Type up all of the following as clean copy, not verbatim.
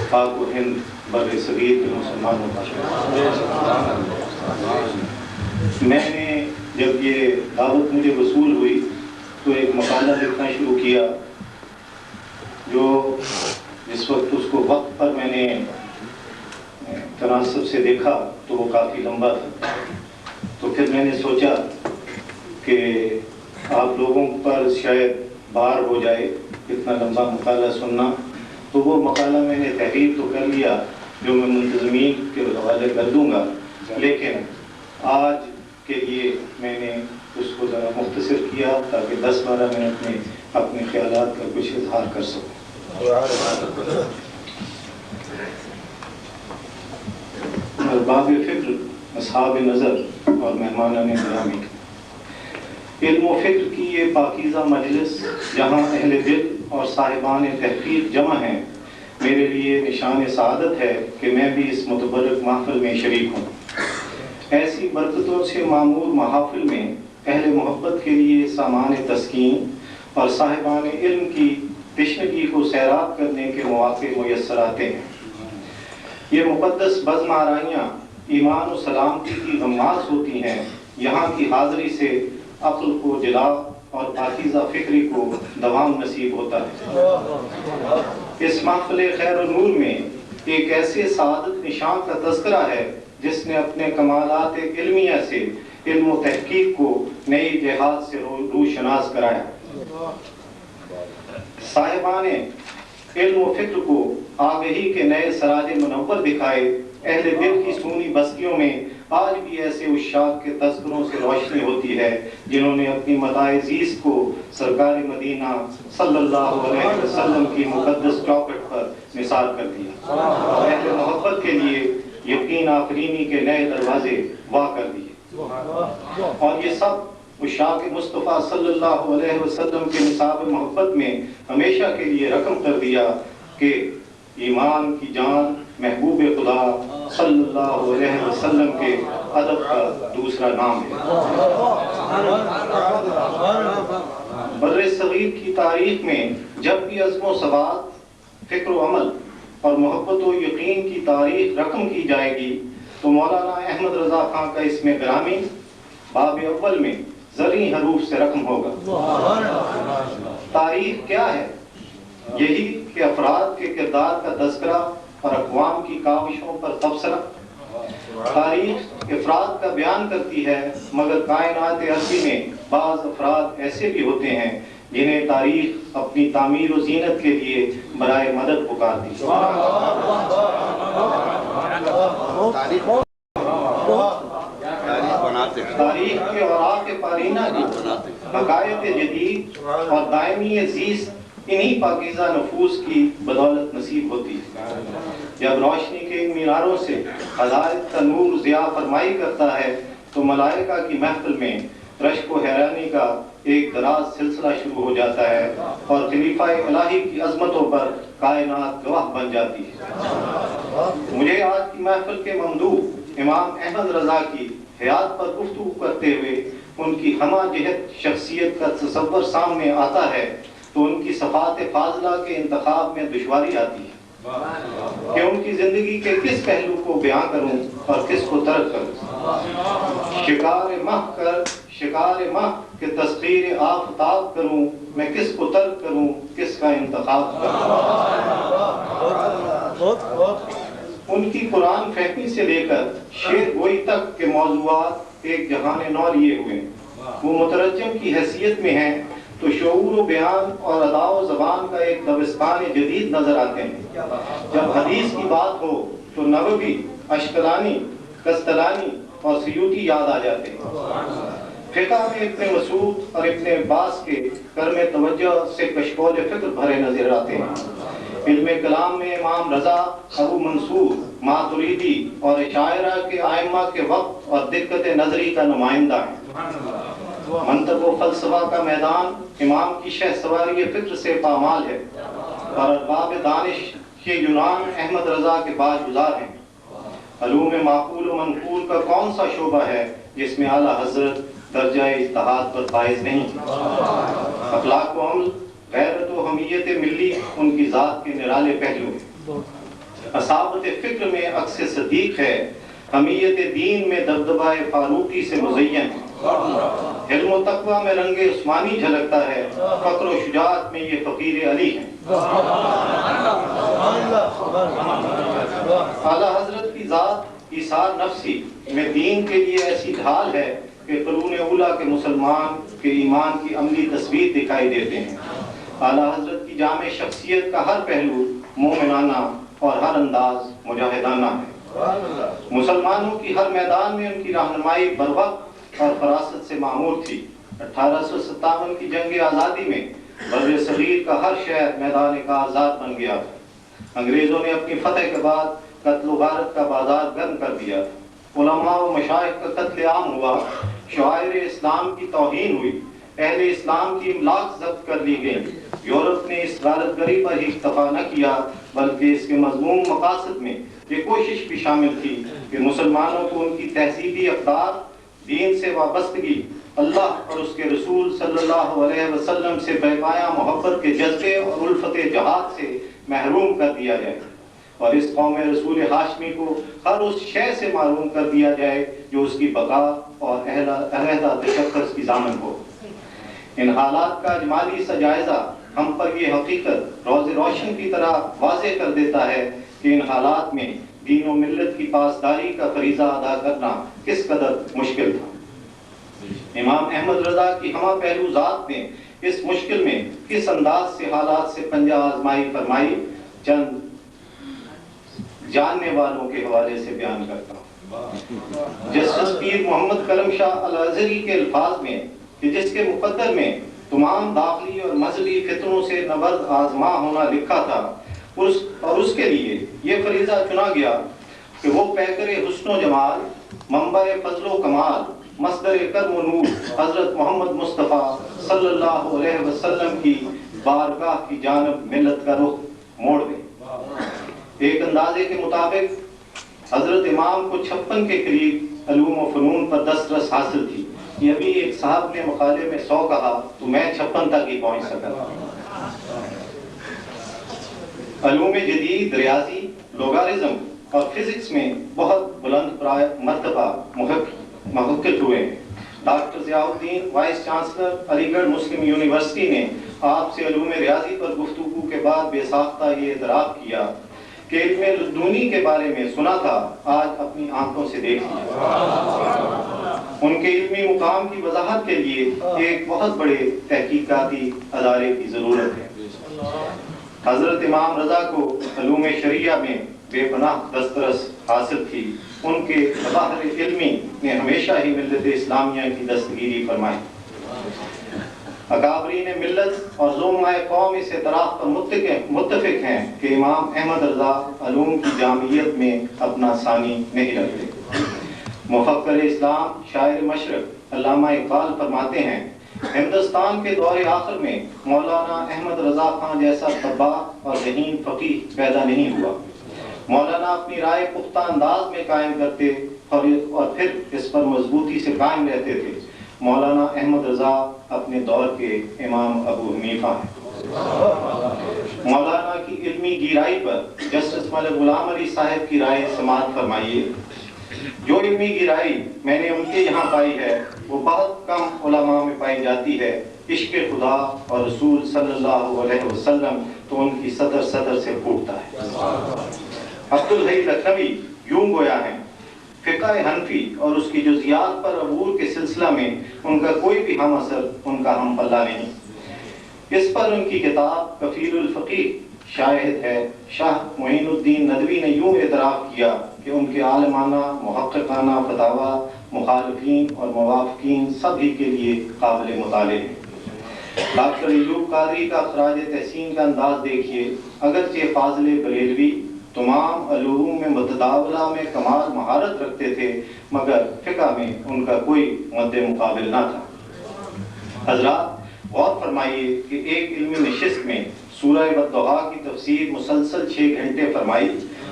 پاک و ہند بر صغیر کے مسلمانوں کا میں نے جب یہ دعوت مجھے وصول ہوئی تو ایک مقالہ لکھنا شروع کیا، جو جس وقت اس کو وقت پر میں نے تناسب سے دیکھا تو وہ کافی لمبا تھا. تو پھر میں نے سوچا کہ آپ لوگوں پر شاید بار ہو جائے اتنا لمبا مقالہ سننا، تو وہ مقالہ میں نے تحریر تو کر لیا جو میں منتظمین کے حوالے کر دوں گا، لیکن آج کے لیے میں نے اس کو ذرا مختصر کیا تاکہ 10-12 منٹ میں اپنے خیالات کا کچھ اظہار کر سکوں. ارباب فکر، اصحاب نظر اور مہمانان گرامی، علم و فکر کی یہ پاکیزہ مجلس جہاں اہل دل اور صاحبان تحقیق جمع ہیں، میرے لیے نشان سعادت ہے کہ میں بھی اس متبرک محفل میں شریک ہوں. ایسی برکتوں سے معمور محافل میں اہل محبت کے لیے سامان تسکین اور صاحبان علم کی تشنگی کو سیراب کرنے کے مواقع میسر آتے ہیں. یہ مقدس بزم آرائیاں ایمان و سلامتی کی غماز ہوتی ہیں. یہاں کی حاضری سے عقل کو جلا اور پاکیزہ فکری کو دوام نصیب ہوتا ہے. اس محفل خیر و نور میں ایک ایسے سعادت نشان کا تذکرہ ہے جس نے اپنے کمالات علمیہ سے علم و تحقیق کو نئی جہاد سے روشناس کرایا. صاحبان علم و فکر کو آگہی کے نئے سراج منور دکھائے. اہل دل کی سونی بستیوں میں آج بھی ایسے عشاق کے تذکروں سے روشنی ہوتی ہے جنہوں نے اپنی متاع عزیز کو سرکار مدینہ صلی اللہ علیہ وسلم کی مقدس چوکھٹ پر نثار کر دیا. اہل محبت کے لیے یقین آفرینی کے نئے دروازے وا کر دیے، اور یہ سب عشاق مصطفیٰ صلی اللہ علیہ وسلم کے نصاب محبت میں ہمیشہ کے لیے رقم کر دیا کہ ایمان کی جان محبوب خدا صلی اللہ علیہ وسلم کے ادب کا دوسرا نام ہے. بر صغیر کی تاریخ میں جب بھی عزم و ثبات، فکر و عمل اور محبت و یقین کی تاریخ رقم کی جائے گی تو مولانا احمد رضا خان کا اسم گرامی باب اول میں زرعی حروف سے رقم ہوگا. تاریخ کیا ہے؟ یہی کہ افراد کے کردار کا تذکرہ اور اقوام کی کاوشوں پر تبصرہ. تاریخ افراد کا بیان کرتی ہے، مگر کائنات ارضی میں بعض افراد ایسے بھی ہوتے ہیں جنہیں تاریخ اپنی تعمیر و زینت کے لیے برائے مدد پکارتی ہے. تاریخ کے اوراق پارینہ کی حقائق جدید اور دائمی زیست انہی پاکیزہ نفوس کی بدولت نصیب ہوتی ہے. جب روشنی کے ان میناروں سے ہدایت کا نور ضیاء فرمائی کرتا ہے تو ملائکہ کی محفل میں رشک و حیرانی کا ایک دراز سلسلہ شروع ہو جاتا ہے اور خلیفہ الہی کی عظمتوں پر کائنات گواہ بن جاتی ہے. مجھے آج کی محفل کے ممدوح امام احمد رضا کی حیات پر گفتگو کرتے ہوئے ان کی ہمہ جہت شخصیت کا تصور سامنے آتا ہے تو ان کی صفات فاضلہ کے انتخاب میں دشواری آتی ہے کہ ان کی زندگی کے کس پہلو کو بیان کروں اور کس کو ترک کروں. شکار ماہ کے تسخیر آفتاب کروں، میں کس کو ترک کروں، کس کا انتخاب کروں. ان کی قرآن فہمی سے لے کر شعر گوئی تک کے موضوعات ایک جہان نو لیے ہوئے ہیں. وہ مترجم کی حیثیت میں ہیں تو شعور و بیان اور ادا و زبان کا ایک دبستان جدید نظر آتے ہیں. جب حدیث کی بات ہو تو نووی، اشکلانی، کستلانی اور سیوطی یاد آ جاتے ہیں. فقہ میں ابن مسعود اور ابن عباس کے کرم توجہ سے کشکول فکر بھرے نظر آتے ہیں. علم کلام میں امام رضا، ابو منصور، ماتریدی اور اشاعرہ کے ائمہ کے وقت اور دقت نظری کا نمائندہ ہیں. منطق و فلسفہ کا میدان امام کی شہ سواری فکر سے پامال ہے اور ارباب دانش کے یونان احمد رضا کے باج گزار ہیں. علوم معقول و منقول کا کون سا شعبہ ہے جس میں اعلیٰ حضرت درجہ اجتہاد پر فائز نہیں؟ اخلاق و عمل، غیرت و حمیت ملی ان کی ذات کے نرالے پہلو ہیں. اصابت فکر میں عکس صدیق ہے، حمیت دین میں دبدبہ فاروقی سے مزین ہے، علم و تقوی میں رنگ عثمانی جھلکتا ہے، فقر و شجاعت میں یہ فقیر علی ہیں۔ اعلیٰ حضرت کی ذات ایثار نفسی میں دین کے لیے ایسی ڈھال ہے کہ قرون اولیٰ کے مسلمان کے ایمان کی عملی تصویر دکھائی دیتے ہیں۔ اعلیٰ حضرت کی جامع شخصیت کا ہر پہلو مومنانہ اور ہر انداز مجاہدانہ ہے۔ مسلمانوں کی ہر میدان میں ان کی رہنمائی بروقت اور فراست سے معمور تھی۔ 1857 کی جنگ آزادی میں بر صغیر کا ہر شہر میدان کا آزاد بن گیا تھا۔ انگریزوں نے اپنی فتح کے بعد قتل و غارت کا بازار گرم کر دیا تھا۔ علماء و مشائخ کا قتل عام ہوا، شعائر اسلام کی توہین ہوئی، اہل اسلام کی املاک ضبط کر لی گئی۔ یورپ نے اس غارت گری پر ہی اکتفا نہ کیا بلکہ اس کے مضموم مقاصد میں یہ کوشش بھی شامل تھی کہ مسلمانوں کو ان کی تہذیبی اقدار، دین سے وابستگی، اللہ اور اس کے رسول صلی اللہ علیہ وسلم سے بے پایہ محبت کے جذبے اور الفت جہاد سے محروم کر دیا جائے، اور اس قوم رسول ہاشمی کو ہر اس شے سے محروم کر دیا جائے جو اس کی بقا اور علیحدہ تشخص کی ضامن ہو۔ ان حالات کا اجمالی سا جائزہ ہم پر یہ حقیقت روز روشن کی طرح واضح کر دیتا ہے کہ ان حالات میں دین و ملت کی پاسداری کا فریضہ ادا کرنا کس قدر مشکل تھا۔ امام احمد رضا کی ہمہ پہلو ذات نے اس مشکل میں کس انداز سے حالات سے پنجہ آزمائی فرمائی، چند جاننے والوں کے حوالے سے بیان کرتا ہوں۔ جسٹس پیر محمد کرم شاہ الازہری کے الفاظ میں کہ جس کے مقدر میں تمام داخلی اور مذہبی فتنوں سے نبرد آزما ہونا لکھا تھا، اور اس کے لیے یہ فریضہ چنا گیا کہ وہ پیکر حسن و جمال، منبع فضل و کمال، مصدر کرم و نور حضرت محمد مصطفیٰ صلی اللہ علیہ وسلم کی بارگاہ کی جانب ملت کا رخ موڑ دے۔ ایک اندازے کے مطابق حضرت امام کو 56 کے قریب علوم و فنون پر دسترس حاصل تھی۔ یہ ابھی ایک صاحب نے مقالے میں 100 کہا تو میں 56 تک ہی پہنچ سکا۔ علوم جدید، ریاضی، لوگارزم اور فزکس میں بہت بلند مرتبہ محقق ہوئے ہیں۔ ڈاکٹر ضیاء الدین وائس چانسلر علی گڑھ مسلم یونیورسٹی نے آپ سے علوم ریاضی پر گفتگو کے بعد بے ساختہ یہ اعتراف کیا کہ علم لدنی کے بارے میں سنا تھا، آج اپنی آنکھوں سے دیکھ لیا۔ ان کے علمی مقام کی وضاحت کے لیے ایک بہت بڑے تحقیقاتی ادارے کی ضرورت ہے۔ حضرت امام رضا کو علوم شریعہ میں بے پناہ دسترس حاصل تھی۔ ان کے بحر علمی نے ہمیشہ ہی ملت اسلامیہ کی دستگیری فرمائی۔ اکابرین ملت اور ذومائے قوم اس اعتراف پر متفق ہیں کہ امام احمد رضا علوم کی جامعیت میں اپنا ثانی نہیں رکھتے۔ مفکر اسلام، شاعر مشرق علامہ اقبال فرماتے ہیں، ہندوستان کے دور آخر میں مولانا احمد رضا خان جیسا طباع اور ذہین فقیہ پیدا نہیں ہوا۔ مولانا اپنی رائے پختہ انداز میں قائم کرتے اور پھر اس پر مضبوطی سے قائم رہتے تھے۔ مولانا احمد رضا اپنے دور کے امام ابو حنیفہ ہیں۔ مولانا کی علمی گہرائی پر جسٹس ملک غلام علی صاحب کی رائے سماعت فرمائیے۔ جو علمی گہرائی میں نے ان کے یہاں پائی ہے وہ بہت کم علماء میں پائی جاتی ہے۔ عشق خدا اور رسول صلی اللہ علیہ وسلم تو ان کی صدر سے پھوٹتا ہے۔ عبدالحی لکھنوی یوں گویا ہیں، فقہ حنفی اور اس کی جزیات پر عبور کے سلسلہ میں ان کا کوئی بھی ہم اثر، ان کا ہم پلہ نہیں۔ اس پر ان کی کتاب کفیل الفقیہ شاہد ہے۔ شاہ معین الدین ندوی نے یوں اعتراف کیا کہ ان کے عالمانہ، محققانہ فتاوی مخالفین اور موافقین سبھی کے لیے قابل مطالعہ ہیں۔ ڈاکٹر ایوب قادری کا خراج تحسین کا انداز دیکھیے۔ اگرچہ فاضل بریلوی تمام علوم میں متداولہ میں کمال مہارت رکھتے تھے مگر فقہ میں ان کا کوئی مد مقابل نہ تھا۔ حضرات غور فرمائیے کہ ایک علمی نشست میں سورہ والضحیٰ کی تفسیر مسلسل 6 گھنٹے فرمائی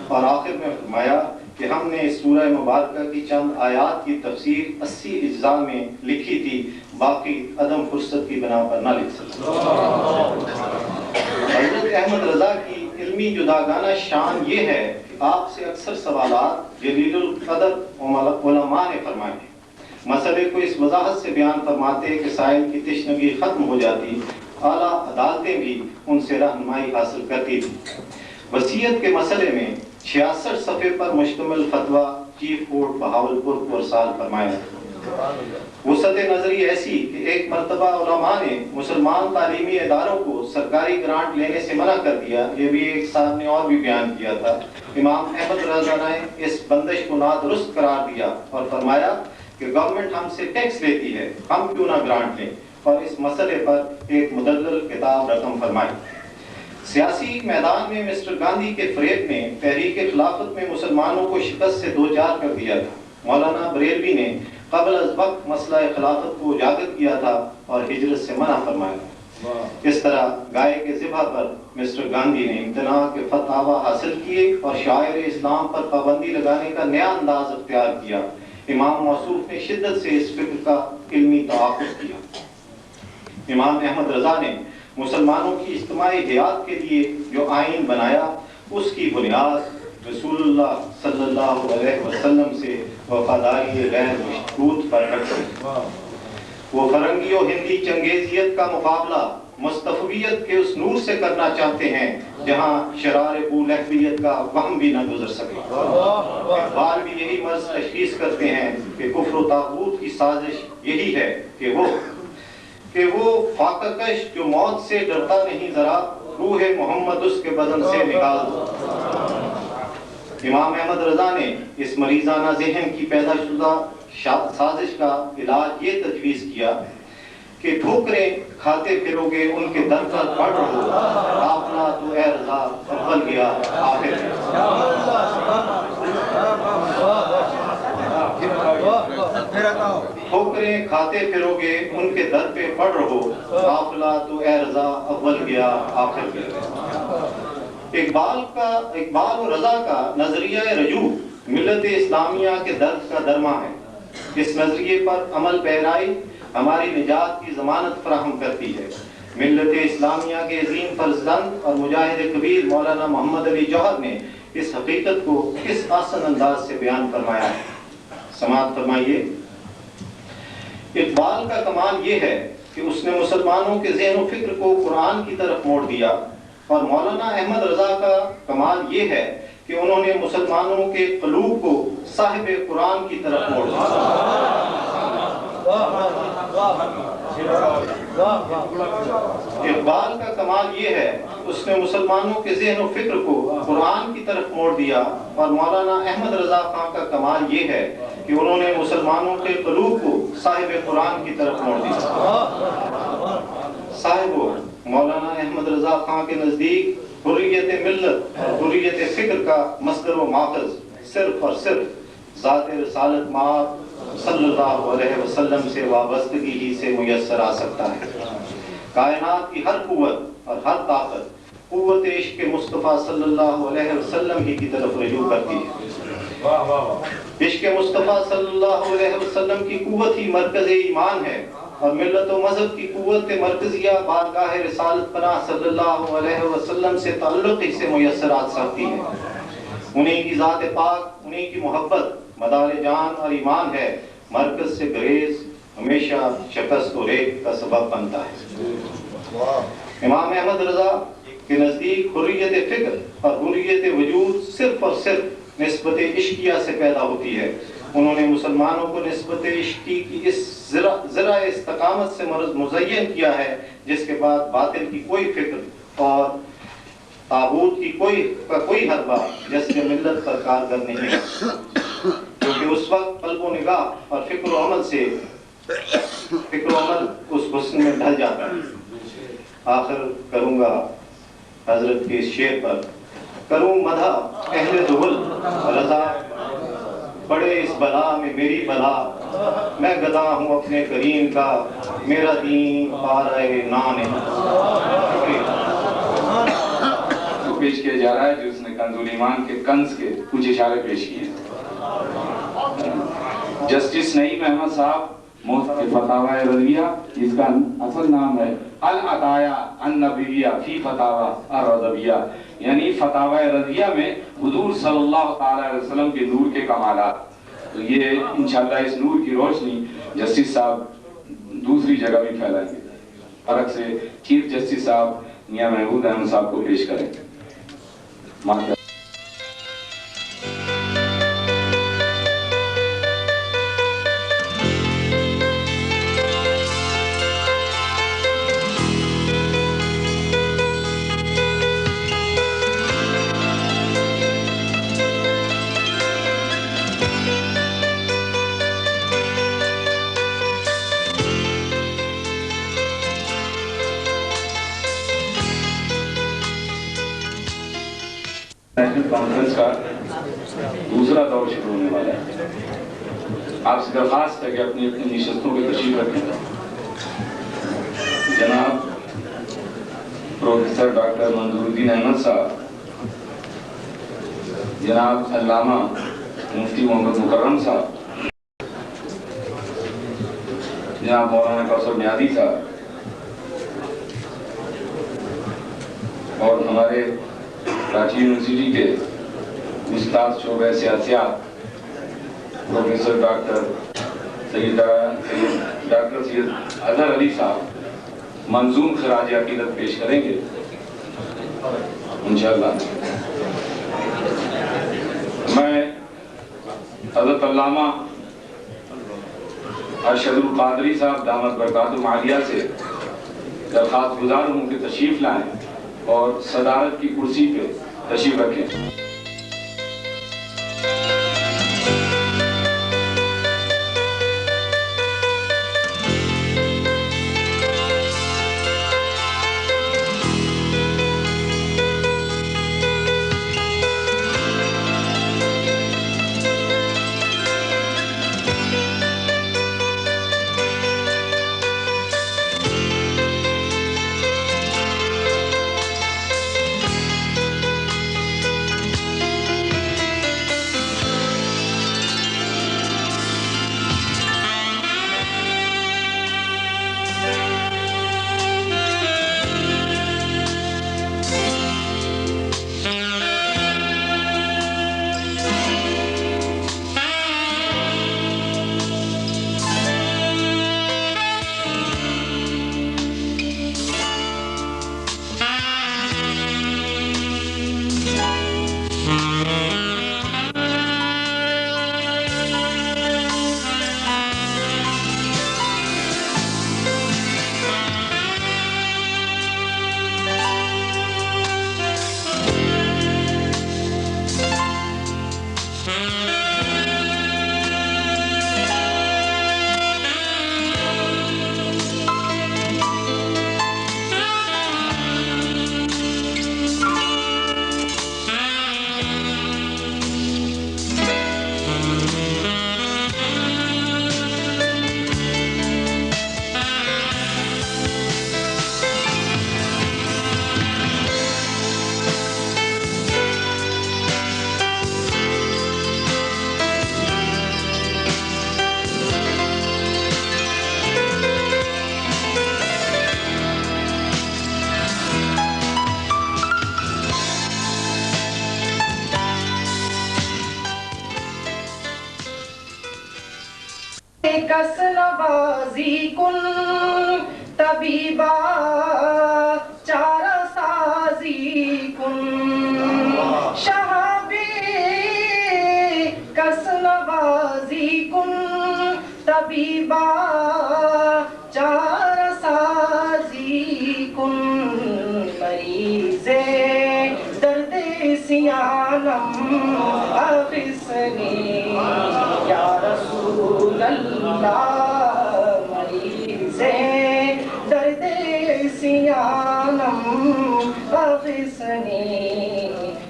اور آخر میں فرمایا کہ ہم نے اس سورہ مبارکہ کی چند آیات کی تفسیر 80 اجزاء میں لکھی تھی، باقی عدم فرصت کی بنا پر نہ لکھ سکتے۔ حضرت احمد رضا کی علمی جداگانہ شان یہ ہے کہ آپ سے اکثر سوالات جلیل القدر علماء نے فرمائے ہیں۔ مسئلے کو اس وضاحت سے بیان فرماتے کہ سائل کی تشنگی ختم ہو جاتی، اعلیٰ عدالتیں بھی ان سے رہنمائی حاصل کرتی تھی۔ وصیت کے مسئلے میں 66 صفحے پر مشتمل فتویٰ چیف کورٹ بہاولپور کو ارسال فرمایا۔ وسعت نظری ایسی کہ ایک مرتبہ علماء نے مسلمان تعلیمی اداروں کو سرکاری گرانٹ لینے سے منع کر دیا۔ یہ بھی ایک صاحب نے اور بھی بیان کیا تھا۔ امام احمد رضا نے اس بندش کو نادرست قرار دیا اور فرمایا کہ گورنمنٹ ہم سے ٹیکس لیتی ہے، ہم کیوں نہ گرانٹ لیں، اور اس مسئلے پر ایک مدلل کتاب رقم فرمائی۔ سیاسی میدان میں مسٹر گاندھی کے فریب نے تحریک خلافت میں مسلمانوں کو شکست سے دوچار کر دیا تھا۔ مولانا بریلوی نے قبل از وقت مسئلہ خلافت کو اجاگر کیا تھا اور ہجرت سے منع فرمایا۔ اس طرح گائے کے ذبح پر مسٹر گاندھی نے امتناع کے فتاوی حاصل کیے اور شاعر اسلام پر پابندی لگانے کا نیا انداز اختیار کیا۔ امام موصوف نے شدت سے اس فکر کا علمی تعاقب کیا۔ امام احمد رضا نے مسلمانوں کی اجتماعی حیات کے لیے جو آئین بنایا، اس کی بنیاد رسول اللہ صلی اللہ علیہ وسلم سے وفاداری غیر مشروط پر رکھی۔ وہ فرنگی و ہندی چنگیزیت کا مقابلہ مصطفیت کے اس نور سے کرنا چاہتے ہیں جہاں شرار بولہبیت کا وہم بھی نہ گزر سکے۔ اقبال بھی یہی مرض تشخیص کرتے ہیں کہ کفر و طاغوت کی سازش یہی ہے کہ وہ فاقہ کش جو موت سے ڈرتا نہیں ذرا، روح محمد اس کے بدن سے نکال دو۔ امام احمد رضا نے اس مریضانہ ذہن کی پیدا شدہ سازش کا علاج یہ تجویز کیا کہ ٹھوکریں کھاتے پھرو گے ان کے در پر پڑ رہو، قافلہ تو اے رضا اول گیا آخر میں۔ ٹھوکریں کھاتے پھرو گے ان کے در پہ پڑ رہو، قافلہ تو اے رضا اول گیا آخر میں۔ اقبال و رضا کا نظریہ رجوع ملت اسلامیہ کے درد کا درما ہے۔ اس نظریے پر عمل پیرائی ہماری نجات کی ضمانت فراہم کرتی ہے۔ ملت اسلامیہ کے عظیم فرزند اور مجاہد کبیر مولانا محمد علی جوہر نے اس حقیقت کو کس آسن انداز سے بیان فرمایا ہے۔ سماعت فرمائیے۔ اقبال کا کمال یہ ہے کہ اس نے مسلمانوں کے ذہن و فکر کو قرآن کی طرف موڑ دیا، اور مولانا احمد رضا کا کمال یہ ہے کہ انہوں نے مسلمانوں کے قلوب کو صاحب قرآن کی طرف موڑ دیا۔ اقبال کا کمال یہ ہے کہ اس نے مسلمانوں کے ذہن و فکر کو قرآن کی طرف موڑ دیا، اور مولانا احمد رضا خان کا کمال یہ ہے کہ انہوں نے مسلمانوں کے قلوب کو صاحب قرآن کی طرف موڑ دیا۔ صاحب مولانا احمد رضا خان کے نزدیک حریت ملت اور حریت فکر کا مصدر و ماخذ صرف اور صرف ذات رسالت مآب صلی اللہ علیہ وسلم سے وابستگی ہی سے میسر آ سکتا ہے۔ کائنات کی ہر قوت اور ہر طاقت قوت عشق مصطفیٰ صلی اللہ علیہ وسلم ہی کی طرف رجوع کرتی ہے۔ عشق مصطفیٰ صلی اللہ علیہ وسلم کی قوت ہی مرکز ایمان ہے، اور ملت و مذہب کی قوت مرکزیہ بارگاہ رسالت پناہ صلی اللہ علیہ وسلم سے تعلق ہی سے میسر آ سکتی ہے۔ انہیں کی ذات پاک، انہیں کی محبت مدار جان اور ایمان ہے، مرکز سے گریز ہمیشہ شکست و ریگ کا سبب بنتا ہے۔ امام احمد رضا کے نزدیک حریت فکر اور حریت وجود صرف اور صرف نسبت عشقیہ سے پیدا ہوتی ہے۔ انہوں نے مسلمانوں کو نسبت عشقی کی اس ذرا استقامت سے مزین کیا ہے جس کے بعد باطل کی کوئی فکر اور طاغوت کی کوئی حربہ جسم ملت پر کارگر نہیں ہے، کیونکہ اس وقت قلب و نگاہ اور فکر و عمل اس حسن میں ڈھل جاتا ہے۔ آخر کروں گا حضرت کے اس شعر پر، کروں مدح اہل دہل رضا پڑے اس بلا میں میری بلا، میں گدا ہوں اپنے کریم کا، میرا دین پارۂ نان ہے۔ پیش کیا جا رہا ہے جو اس نے کنز الایمان کے کنز کے کچھ اشارے پیش کیے۔ جسٹس نعیم احمد صاحب مفتی فتاوی رضویہ، جس کا اصل نام ہے العطایا النبویہ فی فتاوی الرضویہ، یعنی فتاوی رضیہ میں حضور صلی اللہ تعالی علیہ وسلم کے نور کے کمالات. تو یہ انشاءاللہ اس نور کی روشنی جسٹس صاحب دوسری جگہ بھی پھیلائیں گے. فرق سے چیف جسٹس صاحب میاں محمود احمد صاحب کو پیش کریں. نیشنل کانفرنس کا دوسرا دور شروع ہونے والا ہے. آپ سے درخواست ہے کہ اپنی اپنی نشستوں پہ تشریف رکھیں. جناب پروفیسر ڈاکٹر منظور الدین احمد صاحب، جناب علامہ مفتی محمد مکرم صاحب، جناب مولانا کوثر میادی صاحب، اور ہمارے کراچی یونیورسٹی کے استاد شعبہ سیاسیات پروفیسر ڈاکٹر سید اظہر علی صاحب منظوم خراج عقیدت پیش کریں گے انشاءاللہ. میں حضرت علامہ ارشد القادری صاحب دامت برکاتہم عالیہ سے درخواست گزار ہوں کہ تشریف لائیں اور صدارت کی کرسی پہ تشریف رکھیں. کس نوازی کن طبیبا چارہ سازی کن شہابی کس نوازی کن طبیبا چارہ سازی کن مریض درد سیانم اغثنی یا رسول اللہ مریض درد سیانم اغثنی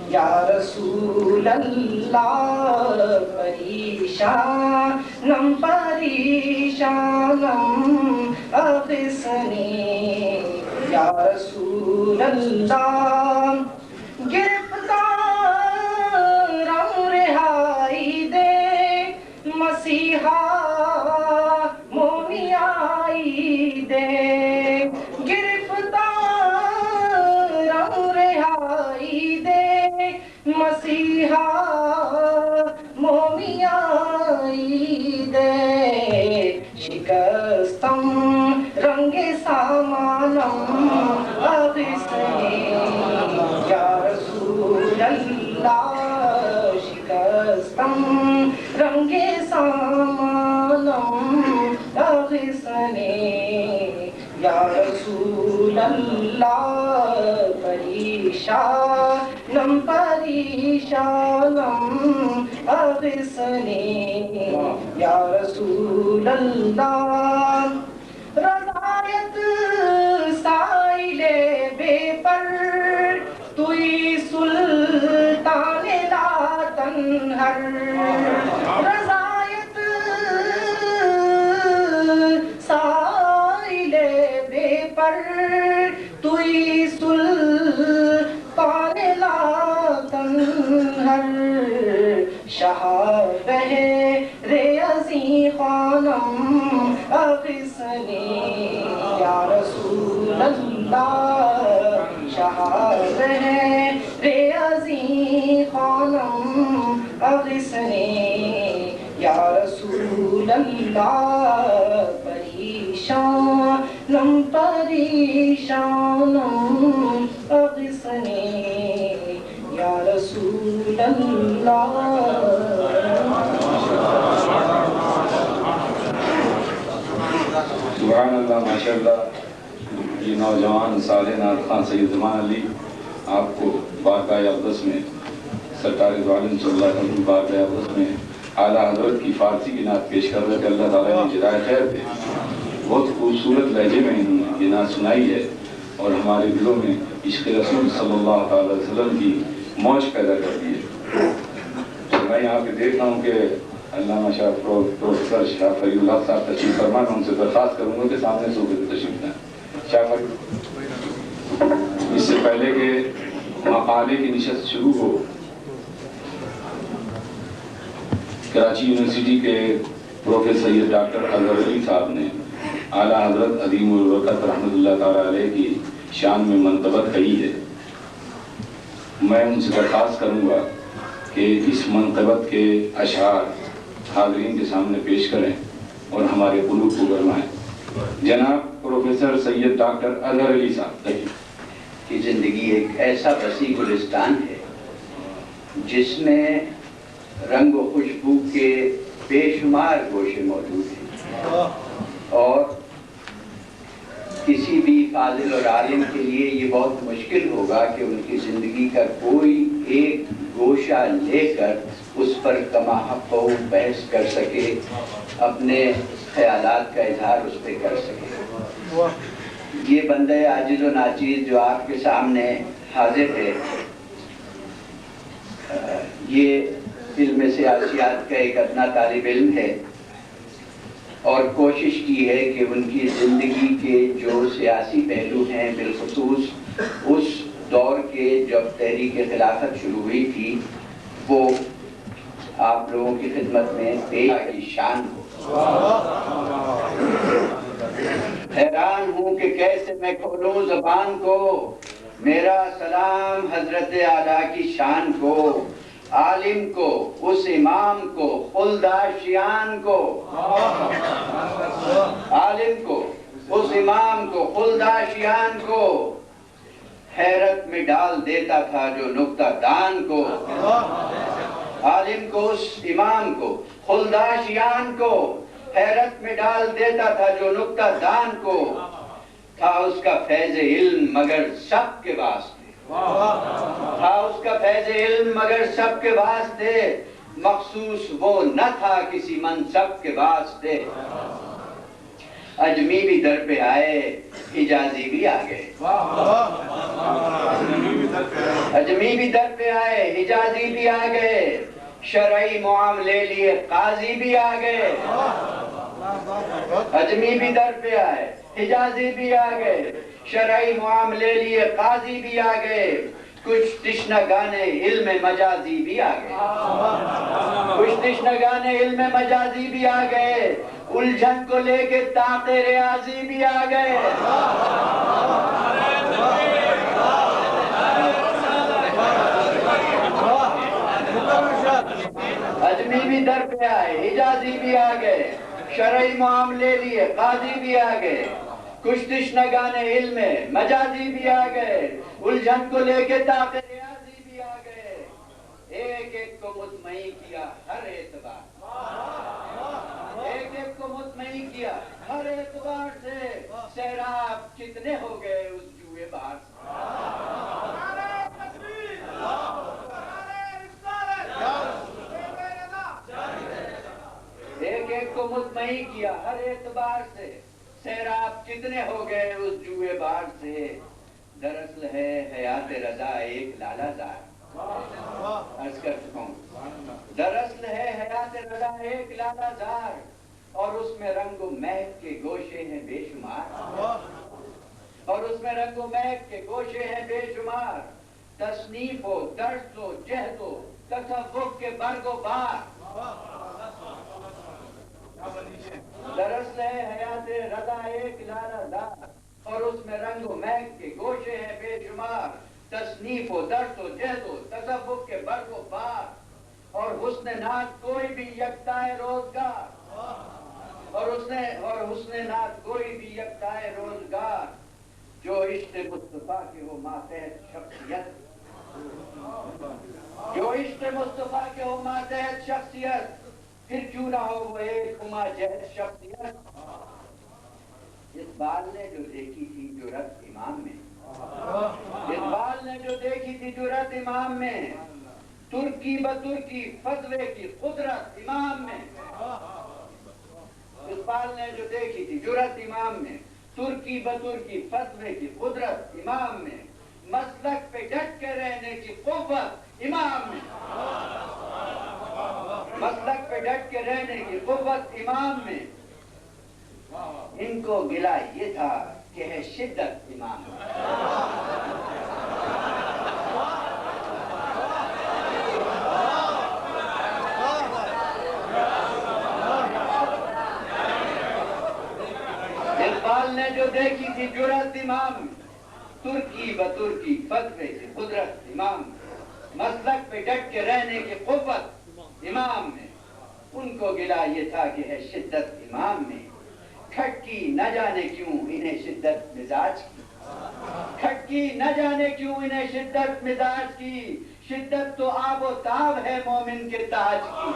یا رسول اللہ پریشانم پریشانم اغثنی یا رسول اللہ گرفتارم رہائی دے مسیحا مومیائی دے گرفتارم رہائی دے مسیحا مومیائی دے شکستم رنگ سامانم اغسنی یا رسول اللہ شکستم رنگ سامانم اغسنی یا رسول اللہ پریشانم اغسنی یا رسول اللہ رضایت سائل بے پر توی سلطان لا تنہر رضایت سائل بے پر توی سلطان لا تنہر شاہ بہر عزی خانم اغسنی یا رسول اللہ شاہ بہر عزی خانم اغسنی یا رسول اللہ پریشانم اغسنی یا رسول اللہ سبحان اللہ ماشاءاللہ. یہ نوجوان صالح نعت خان سید زمان علی آپ کو بارگاہ اقدس میں سرکار دو عالم صلی اللہ علیہ وسلم بارگاہ اقدس میں اعلیٰ حضرت کی فارسی کی نعت پیش کر رہے کہ اللہ تعالیٰ نے جزائے خیر دے. بہت خوبصورت لہجے میں انہوں نے یہ نعت سنائی ہے اور ہمارے دلوں میں عشق رسول صلی اللہ علیہ وسلم کی موج پیدا کر دی ہے. تو میں یہاں پہ دیکھ رہا ہوں کہ علامہ شاہ پروفیسر شاہ فرید اللہ صاحب تشریف فرما. میں ان سے درخواست کروں گا کہ سامنے صوبے پہ تشریف لائیں. شاہ فرید اس سے پہلے کہ مقالے کی نشست شروع ہو، کراچی یونیورسٹی کے پروفیسر سید ڈاکٹر اظہر علی صاحب نے اعلیٰ حضرت عظیم البرکت رحمۃ اللہ تعالیٰ علیہ کی شان میں منقبت کہی ہے. میں ان سے درخواست کروں گا کہ اس منقبت کے اشعار حاضرین کے سامنے پیش کریں اور ہمارے قلوب کو گرمائیں. جناب پروفیسر سید ڈاکٹر اظہر علی صاحب کی زندگی ایک ایسا وسیع گلستان ہے جس میں رنگ و خوشبو کے بے شمار گوشے موجود ہیں، اور کسی بھی فاضل اور عالم کے لیے یہ بہت مشکل ہوگا کہ ان کی زندگی کا کوئی ایک گوشہ لے کر اس پر کما حق و بحث کر سکے، اپنے خیالات کا اظہار اس پہ کر سکے. یہ بندہ عاجز و ناچیز جو آپ کے سامنے حاضر ہے، یہ علم سیاسیات کا ایک ادنا طالب علم ہے اور کوشش کی ہے کہ ان کی زندگی کے جو سیاسی پہلو ہیں، بالخصوص اس دور کے جب تحریک خلافت شروع ہوئی تھی، وہ آپ لوگوں کی خدمت میں پیش کی شان ہو. حیران ہوں کہ کیسے میں کھولوں زبان کو، میرا سلام حضرت اعلیٰ کی شان کو، عالم کو، اس امام کو، خلداشیان کو، عالم کو، اس امام کو، خلداشیان کو حیرت میں ڈال دیتا تھا جو نکتہ دان کو. عالم کو، اس امام کو، خلداشیان کو حیرت میں ڈال دیتا تھا جو نکتہ دان کو. تھا اس کا فیض علم مگر سب کے واسطے، تھا اس کا فیض علم مگر سب کے واسطے، مخصوص وہ نہ تھا کسی منصب کے واسطے. اجمی بھی در پہ آئے، حجازی بھی آ گئے. اجمی بھی در پہ آئے، حجازی بھی آ گئے، شرعی معاملے لیے قاضی بھی آ گئے. اجمی بھی در پہ آئے، حجازی بھی آ گئے، شرعی معاملے لیے قاضی بھی آ گئے. کچھ تشنگان علم مجازی بھی آ گئے، کچھ تشنگان علم مجازی بھی آ گئے، الجھن کو لے کے طاق ریاضی بھی آ گئے. رسمی بھی در پہ آئے, حجازی بھی آ گئے, شرعی معاملے لیے قاضی بھی آ گئے, کچھ تشنگان علم مجازی بھی آ گئے, الجھن کو لے کے طاق ریاضی بھی آ گئے, ایک ایک کو مطمئن کیا ہر اعتبار, ایک ایک کو مطمئن کیا ہر اعتبار سے, سیراب کتنے ہو گئے اس جوئے بار سے. ایک ایک کو مطمئن کیا ہر اعتبار سے, سیراب کتنے ہو گئے اس جوئے بار سے. دراصل ہے حیات رضا ایک لالا زار, عرض کر چکا ہوں, دراصل ہے حیات رضا ایک لالا زار, اور اس میں رنگ و مہک کے گوشے ہیں بے شمار, اور اس میں رنگ و مہک کے گوشے ہیں بے شمار. تصنیف و درس و جہد و تصوف کے برگ و بار. دراصل ہے حیات رضا ایک لالا زار, اور اس میں رنگ و مہک کے گوشے ہیں بے شمار. تصنیف و درس و جہد و تصوف کے برگ و بار, اور حسن ناز کوئی بھی یکتائے روزگار, اور حسن ناز کوئی بھی یکتائے روزگار. جو عشق مصطفیٰ کے ہو ماتحت شخصیت, جو عشق مصطفیٰ کے ہو ماتحت شخصیت, پھر کیوں نہ ہو وہ ایک ہما جہد شخصیت. اقبال نے جو دیکھی تھی جرأت امام میں, اقبال نے جو دیکھی تھی جرأت امام میں, ترکی بترکی فتوے کی قدرت امام میں. اقبال نے جو دیکھی تھی جرأت امام میں, ترکی بترکی فتوے کی قدرت امام میں, مسلک پہ ڈٹ کے رہنے کی قوت امام میں, مسلک پہ ڈٹ کے رہنے کی قوت امام میں. ان کو گلا یہ تھا کہ ہے شدت امام میں. اقبال نے جو دیکھی تھی جرأت امام میں, ترکی بترکی فتوے کی قدرت امام میں, مسلک پہ ڈٹ کے رہنے کی قوت امام میں. ان کو گلا یہ تھا کہ ہے شدت امام میں. کھٹکی نہ جانے کیوں انہیں شدت مزاج کی, کھٹکی نہ جانے کیوں انہیں شدت مزاج کی. شدت تو آب و تاب ہے مومن کے تاج کی.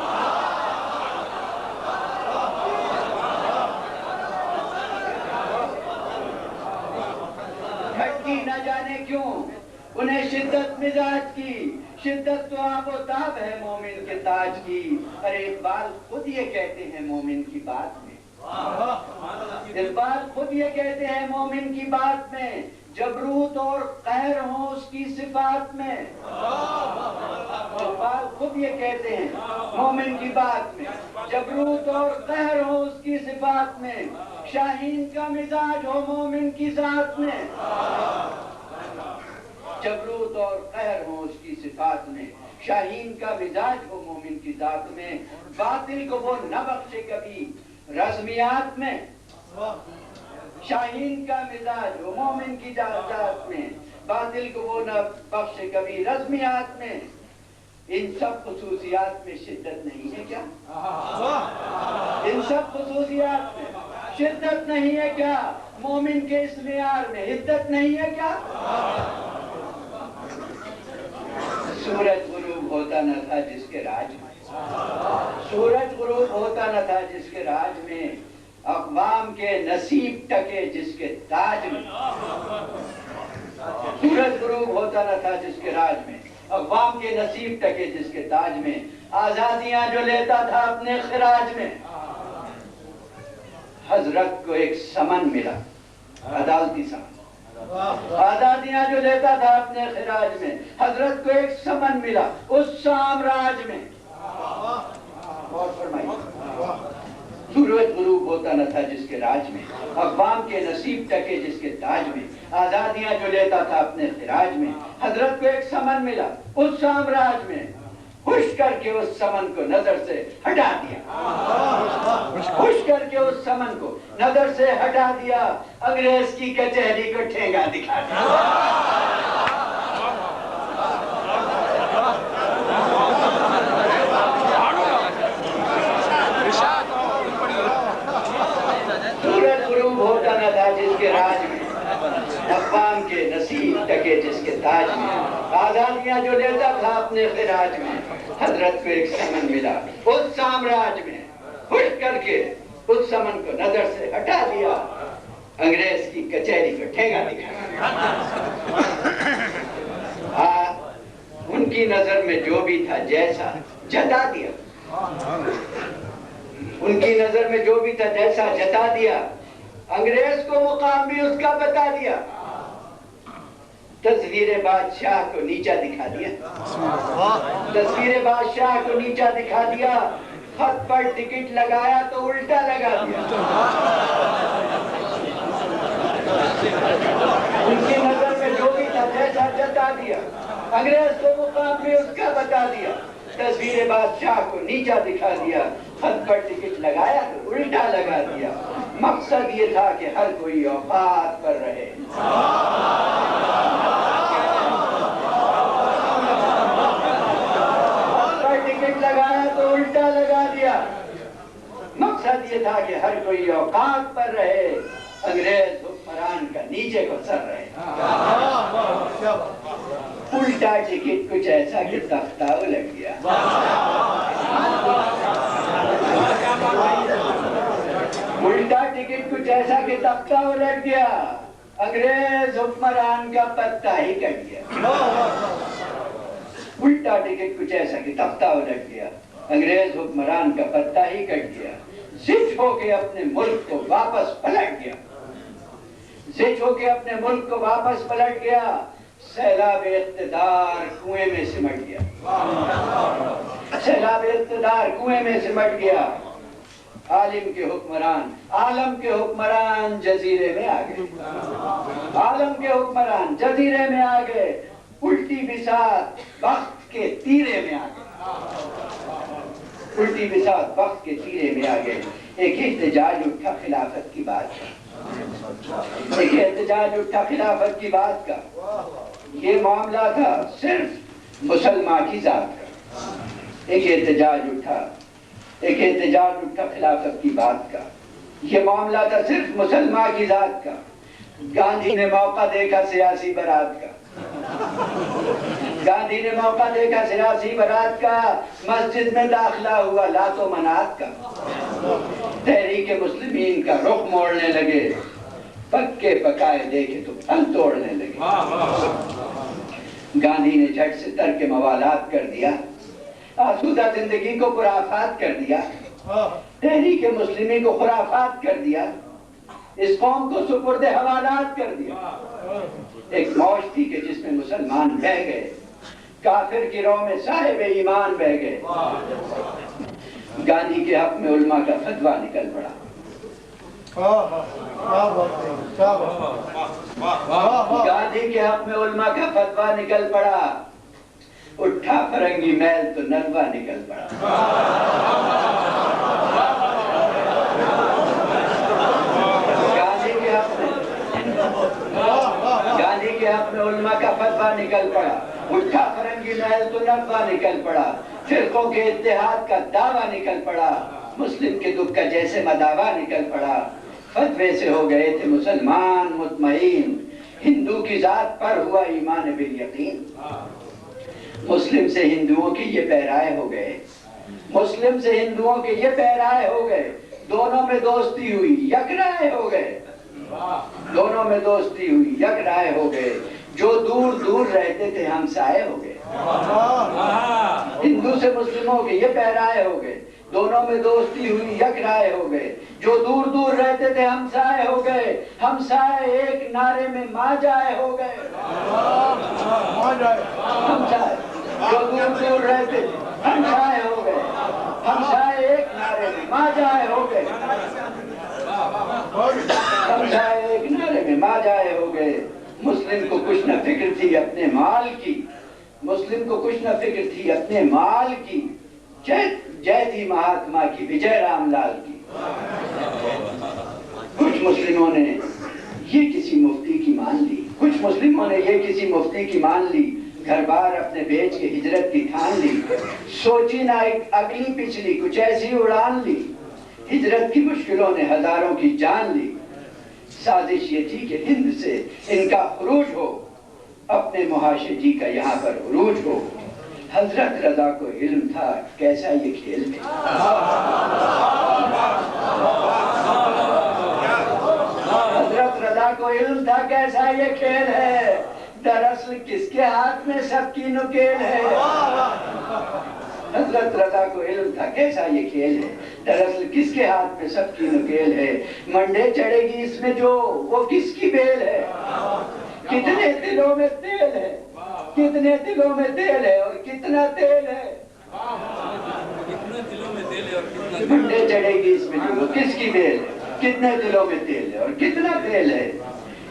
کھٹکی نہ جانے کیوں انہیں شدت مزاج کی. شدت تو آب و تاب ہے مومن کے تاج کی. ارے اقبال خود یہ کہتے ہیں مومن کی بات میں, اقبال خود یہ کہتے ہیں مومن کی بات میں, جبروت اور قہر ہوں اس کی صفات میں. اقبال خود یہ کہتے ہیں مومن کی بات میں, جبروت اور قہر ہوں اس کی صفات میں. شاہین کا مزاج ہو مومن کی ذات میں, جبروت اور قہر ہوں اس کی صفات میں. شاہین کا مزاج ہو مومن کی ذات میں. باطل کو وہ نہ بخشے کبھی رزمیات میں. شاہین کا مزاج ہو مومن کی ذات میں, باطل کو وہ نہ بخشے کبھی رزمیات میں. ان سب خصوصیات میں شدت نہیں ہے کیا, ان سب خصوصیات میں شدت نہیں ہے کیا. مومن کے اس معیار میں حدت نہیں ہے کیا. سورج غروب ہوتا نہ تھا جس کے راج میں, سورج غروب ہوتا نہ تھا جس کے راج میں. اقوام کے نصیب ٹکے جس کے تاج میں. سورج غروب ہوتا نہ تھا جس کے راج میں, اقوام کے نصیب ٹکے جس کے تاج میں. آزادیاں جو لیتا تھا اپنے خراج میں, حضرت کو ایک سمن ملا, عدالتی سمن. آزادیاں جو لیتا تھا اپنے خراج میں, حضرت کو ایک سمن ملا اس سامراج میں. اور فرمائیے, سورج غروب ہوتا نہ تھا جس کے راج میں, اقوام کے نصیب ٹکے جس کے تاج میں. آزادیاں جو لیتا تھا اپنے خراج میں, حضرت کو ایک سمن ملا اس سامراج میں. خوش کر کے اس سمن کو نظر سے ہٹا دیا, خوش کر کے اس سمن کو نظر سے ہٹا دیا. انگریز کی کچہری کو ٹھیکا دکھا دیا. رسید ٹکے جس کے تاج میں، آزادیاں جو لیتا تھا اپنے خراج میں، حضرت کو ایک سمن ملا اس سامراج میں، اٹھ کر کے اس سمن کو نظر سے ہٹا دیا، انگریز کی کچہری کو ٹھیکا دکھا۔ ان کی نظر میں جو بھی تھا جیسا جتا دیا، ان کی نظر میں جو بھی تھا جیسا جتا دیا، انگریز کو مقام بھی اس کا بتا دیا، تصویر بادشاہ کو نیچا دکھا دیا، تصویر بادشاہ کو نیچا دکھا دیا، خط پر ٹکٹ لگایا تو الٹا لگا دیا۔ ان کی نظر میں جو بھی تھا جیسا جتا دیا، انگریز کو مقام بھی اس کا بتا دیا، تصویر بادشاہ کو نیچا دکھا دیا، خط پر ٹکٹ لگایا تو الٹا لگا دیا۔ مقصد یہ تھا کہ ہر کوئی اوقات پر رہے۔ خط پر ٹکٹ لگایا تو الٹا لگا دیا، مقصد یہ تھا کہ ہر کوئی اوقات پر رہے، انگریز حکمران کا نیچے کو سر رہے۔ الٹا ٹکٹ کچھ ایسا کہ تختہ الٹ گیا۔ الٹا ٹکٹ کچھ ایسا کہ تختہ الٹ گیا، انگریز حکمران کا پتہ ہی کٹ گیا۔ الٹا ٹکٹ کچھ ایسا کہ تختہ الٹ گیا، انگریز حکمران کا پتہ ہی کٹ گیا، زچ ہو کے اپنے ملک کو واپس پلٹ گیا، زچ ہو کے اپنے ملک کو واپس پلٹ گیا، سیلاب اقتدار کنویں میں سمٹ گیا، سیلاب اقتدار کنویں میں سمٹ گیا۔ عالم کے حکمران جزیرے میں آ گئے، عالم کے حکمران جزیرے میں آ گئے، الٹی بساط وقت کے تیرے میں آ گئے، الٹی بساط وقت کے تیرے میں آ گئے۔ ایک احتجاج اٹھا خلافت کی بات کا، ایک احتجاج اٹھا خلافت کی بات کا، یہ معاملہ تھا صرف مسلمان کی ذات کا، ایک احتجاج اٹھا خلافت کی بات کا، یہ معاملہ تھا صرف مسلمان کی ذات کا۔ گاندھی نے موقع دیکھا سیاسی برات کا، گاندھی نے موقع دیکھا سیاسی برات کا، مسجد میں داخلہ ہوا لات و منات کا، تحریک مسلمین کا رخ موڑنے لگے، پکے پکائے دیکھے تو پھل توڑنے لگے۔ گاندھی نے جھٹ سے ترک موالات کر دیا، آسودہ زندگی کو خرافات کر دیا، تحریک مسلمین کو خرافات کر دیا، اس قوم کو سپرد حوالات کر دیا۔ ایک موج تھی کہ جس میں مسلمان بہ گئے، کافر کی رو میں صاحب ایمان بہ گئے۔ گاندھی کے حق میں علماء کا فتویٰ نکل پڑا، گاندھی کے حق میں علماء کا فتویٰ نکل پڑا، اٹھا فرنگی میل تو نلوا نکل پڑا۔ گاندھی کے حق میں علماء کا فتویٰ نکل پڑا، اٹھا فرنگی محل تو نلوا نکل پڑا، فرقوں کے اتحاد کا دعویٰ نکل پڑا، مسلم کے دکھ کا جیسے مداوا نکل پڑا۔ فتوے سے ہو گئے تھے مسلمان مطمئن، ہندو کی ذات پر ہوا ایمان بالیقین۔ مسلم سے ہندوؤں کے یہ پیرائے ہو گئے، مسلم سے ہندوؤں کے یہ پیرائے ہو گئے، دونوں میں دوستی ہوئی یک رائے ہو گئے، دونوں میں دوستی ہوئی یک رائے ہو گئے، جو دور دور رہتے تھے ہمسائے ہو گئے۔ ہندو سے مسلموں کے یہ پیرائے ہو گئے، دونوں میں دوستی ہوئی یک رائے ہو گئے، جو دور دور رہتے تھے ہمسائے ہو گئے، ہمسائے ایک نعرے میں ماں جائے ہو گئے، ہمسائے جو دور دور رہتے تھے ہمسائے ہو گئے، ہمسائے ایک نعرے میں ماں جائے ہو گئے، ہمسائے ایک نعرے میں ماں جائے ہو گئے۔ مسلم کو کچھ نہ فکر تھی اپنے مال کی، مسلم کو کچھ نہ فکر تھی اپنے مال کی، جے تھی مہاتما کی وجے رام لال کی۔ کچھ مسلموں نے یہ کسی مفتی کی مان لی، کچھ مسلموں نے یہ کسی مفتی کی مان لی، گھر بار اپنے بیچ کے ہجرت کی ٹھان لی، سوچی نہ اگلی پچھلی کچھ ایسی اڑان لی، ہجرت کی مشکلوں نے ہزاروں کی جان لی۔ سازش یہ تھی کہ ہند سے ان کا خروج ہو، اپنے محاشر جی کا یہاں پر عروج ہو۔ حضرت رضا کو علم تھا کیسا یہ کھیل ہے، حضرت رضا کو علم تھا کیسا یہ کھیل ہے، دراصل کس کے ہاتھ میں سب کی نکیل ہے۔ حضرت رضا کو علم تھا کیسا یہ کھیل ہے، دراصل کس کے ہاتھ میں سب کی نکیل ہے۔ منڈے چڑھے گی اس میں جو وہ کس کی بیل ہے، کتنے دلوں میں تیل ہے، کتنے دلوں میں تیل ہے اور کتنا تیل ہے۔ منڈے چڑھے گی اس میں جو وہ کس کی بیل ہے، کتنے دلوں میں تیل ہے اور کتنا تیل ہے۔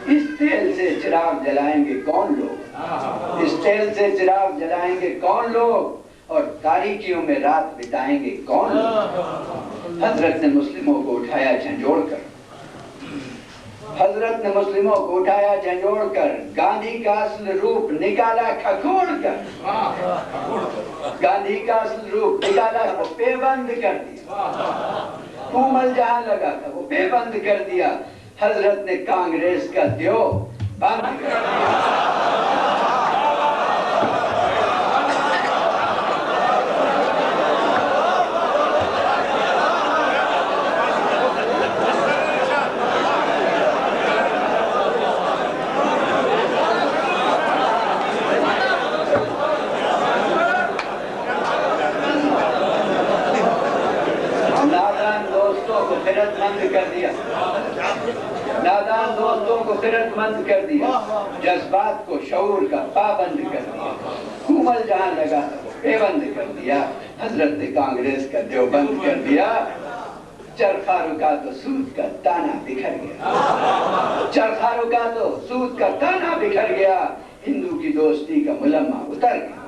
اس تیل سے چراغ جلائیں گے کون لوگ، اس تیل سے چراغ جلائیں گے کون لوگ، اور تاریکیوں میں رات بتائیں گے کون لوگ۔ حضرت نے مسلموں کو اٹھایا جھنجھوڑ کر، حضرت نے مسلموں کو اٹھایا جھنجھوڑ کر، گاندھی کا اصل روپ نکالا کھکوڑ کر، گاندھی کا اصل روپ نکالا وہ پے بند کر دیا، کومل جہاں لگا تھا وہ پے بند کر دیا۔ حضرت نے کانگریس کا دیو بند کر دیا۔ نادان دوستوں کو خیرت مند کر دیا، جذبات کو شعور کا پابند کر دیا، کومل جہاں لگا وہ بے بند کر دیا۔ حضرت نے کانگریس کا دیوبند کر دیا۔ چرخا رکا تو سود کا تانا بکھر گیا، چرخا رکا تو سود کا تانا بکھر گیا، ہندو کی دوستی کا ملمہ اتر گیا۔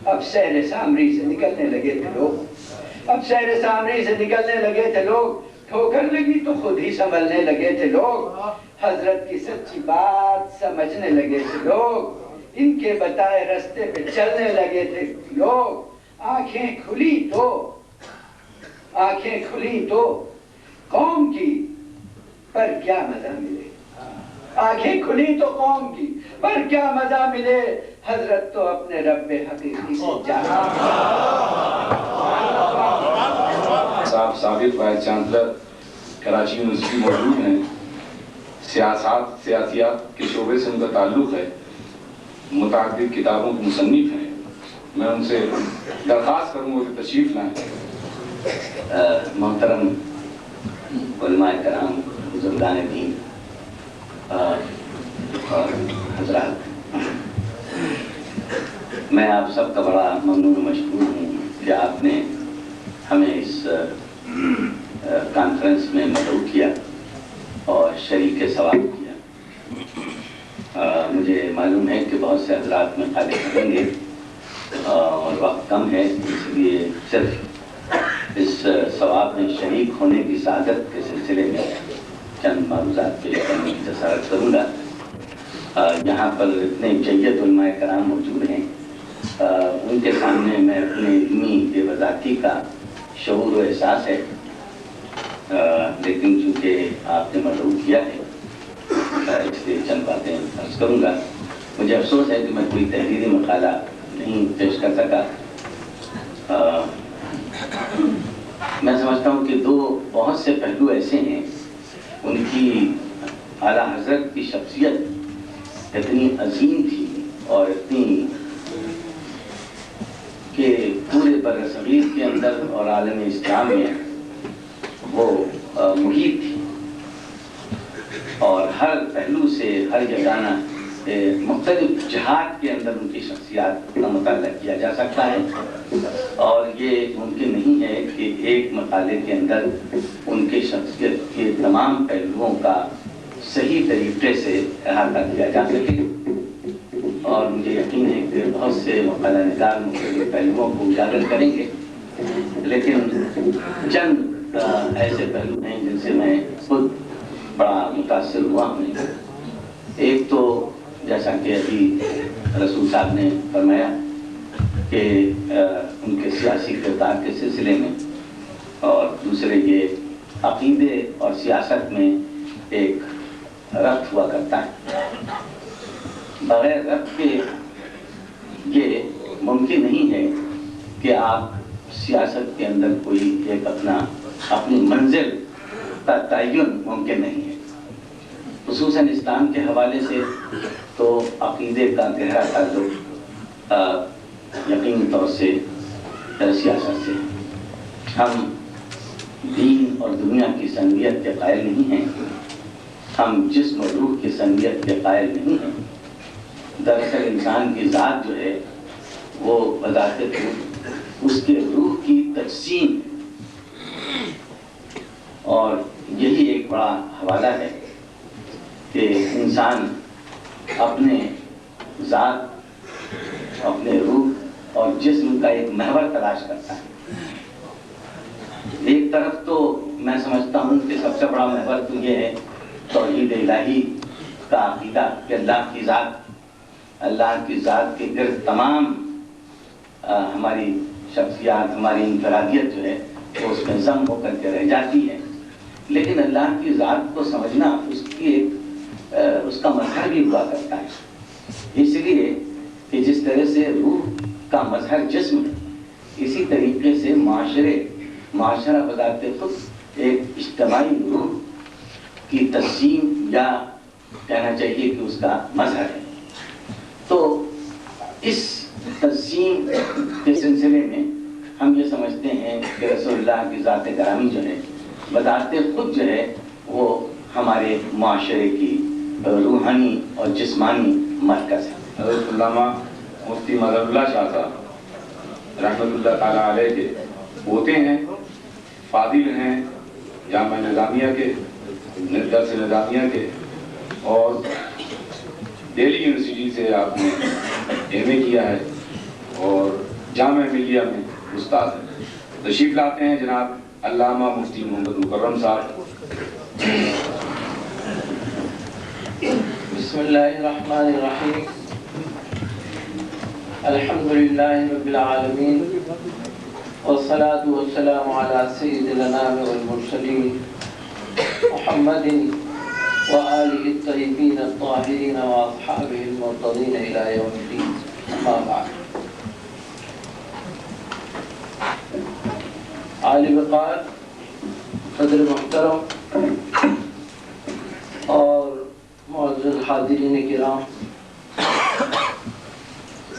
اب سحر سامری سے نکلنے لگے تھے لوگ، اب سحر سامری سے نکلنے لگے تھے لوگ، ٹھوکر لگی تو خود ہی سنبھلنے لگے تھے لوگ، حضرت کی سچی بات سمجھنے لگے تھے لوگ، ان کے بتائے رستے پہ چلنے لگے تھے لوگ۔ آنکھیں کھلی تو، آنکھیں کھلی تو قوم کی پر کیا مزہ ملے، آنکھیں کھلی تو قوم کی پر کیا مزہ ملے، حضرت تو اپنے رب حقیقی سے جانا۔ صاحب سابق وائس چانسلر کراچی یونیورسٹی موجود ہیں، سیاسیات کے شعبے سے ان کا تعلق ہے، متعدد کتابوں کے مصنف ہیں۔ میں ان سے درخواست کروں گا کہ تشریف لائیں۔ محترم علماء کرام، بزرگان دین اور حضرات، میں آپ سب کا بڑا ممنون و مشکور ہوں کہ آپ نے ہمیں اس کانفرنس میں مدعو کیا اور شریک ثواب کیا۔ مجھے معلوم ہے کہ بہت سے حضرات میں خالق ہوں گے اور وقت کم ہے، اس لیے صرف اس ثواب میں شریک ہونے کی سعادت کے سلسلے میں چند معروضات پیش کرنے کی جسارت کروں گا۔ یہاں پر اتنے جید علماء کرام موجود ہیں، ان کے سامنے میں اپنے علمی بے وضاحتی کا شعور و احساس ہے، لیکن چونکہ آپ نے مدعو کیا ہے اس لیے چند باتیں عرض کروں گا۔ مجھے افسوس ہے کہ میں کوئی تحریری مقالہ نہیں پیش کر سکا۔ میں سمجھتا ہوں کہ دو بہت سے پہلو ایسے ہیں، ان کی اعلیٰ حضرت کی شخصیت اتنی عظیم تھی اور اتنی کہ پورے بر صغیر کے اندر اور عالم اسلام میں وہ محیط تھی، اور ہر پہلو سے ہر جگہ مختلف جہات کے اندر ان کی شخصیات کا مطالعہ کیا جا سکتا ہے، اور یہ ممکن نہیں ہے کہ ایک مقالے کے اندر ان کی شخصیت کے تمام پہلوؤں کا صحیح طریقے سے احاطہ کیا جا سکے، اور مجھے یقین ہے کہ بہت سے مقالہ نگار مختلف پہلوؤں کو اجاگر کریں گے، لیکن چند ایسے پہلو ہیں جن سے میں خود بڑا متاثر ہوا ہوں۔ ایک تو جیسا کہ ابھی رسول صاحب نے فرمایا کہ ان کے سیاسی کردار کے سلسلے میں، اور دوسرے یہ عقیدے اور سیاست میں ایک ربط ہوا کرتا ہے۔ بغیر رب کے یہ ممکن نہیں ہے کہ آپ سیاست کے اندر کوئی ایک اپنی منزل کا تعین ممکن نہیں ہے. خصوصاً اسلام کے حوالے سے تو عقیدے کا گہرا تعلق یقینی طور سے سیاست سے. ہم دین اور دنیا کی سنگیت کے قائل نہیں ہیں, ہم جسم اور روح کی سنگیت کے قائل نہیں ہیں. دراصل انسان کی ذات جو ہے وہ بذات خود اس کے روح کی تجسیم, اور یہی ایک بڑا حوالہ ہے کہ انسان اپنے ذات, اپنے روح اور جسم کا ایک محور تلاش کرتا ہے. ایک طرف تو میں سمجھتا ہوں کہ سب سے بڑا محور تو یہ ہے توحید الہی کا عقیدہ کہ اللہ کی ذات کے گرد تمام ہماری شخصیات, ہماری انفرادیت جو ہے وہ اس میں ضم ہو کر کے رہ جاتی ہے. لیکن اللہ کی ذات کو سمجھنا اس کا مظہر بھی ہوا کرتا ہے. اس لیے کہ جس طرح سے روح کا مظہر جسم ہے, اسی طریقے سے معاشرہ بذات خود ایک اجتماعی روح کی تجسیم یا کہنا چاہیے کہ اس کا مظہر ہے. تو اس تجسیم کے سلسلے میں ہم یہ سمجھتے ہیں کہ رسول اللہ کی ذات گرامی جو ہے بذات خود جو ہے وہ ہمارے معاشرے کی روحانی اور جسمانی مرکز ہے. حضرت علامہ مفتی مظہر اللہ شاہ صاحب رحمۃ اللہ تعالیٰ علیہ کے پوتے ہیں, فاضل ہیں جامعہ نظامیہ کے, درس نظامیہ کے, اور دہلی یونیورسٹی سے آپ نے ایم اے کیا ہے اور جامعہ ملیہ میں استاد ہیں. تشریف لاتے ہیں جناب علامہ مفتی محمد مکرم صاحب. بسم اللہ الرحمن الرحیم. الحمدللہ رب العالمین والصلاة والسلام على سید الانام والمرسلین محمد وآلہ الطیبین الطاہرین واصحابہ المرتضین الی یوم الدین. اما بعد. عالی وقار صدر محترم اور معزز حاضرین کرام,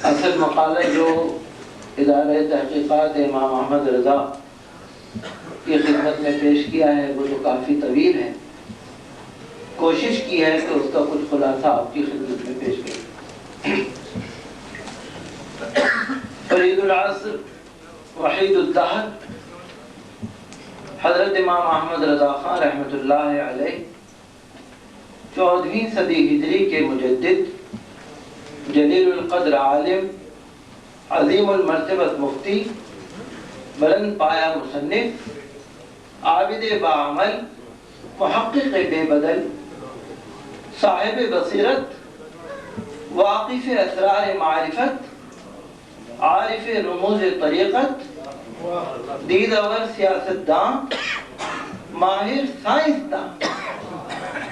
اصل مقالہ جو ادارہ تحقیقات امام احمد رضا کی خدمت میں پیش کیا ہے وہ تو کافی طویل ہے. کوشش کی ہے کہ اس کا کچھ خلاصہ آپ کی خدمت میں پیش کریں. فرید العصر وحید الدہر حضرت امام احمد رضا خان رحمۃ اللہ علیہ 14ویں صدی ہجری کے مجدد, جلیل القدر عالم, عظیم المرتبت مفتی, بلند پایا مصنف, عابد باعمل, محقق بے بدل, صاحب بصیرت, واقف اسرار معرفت, عارف رموز طریقت, دیدور سیاستداں, ماہر سائنسداں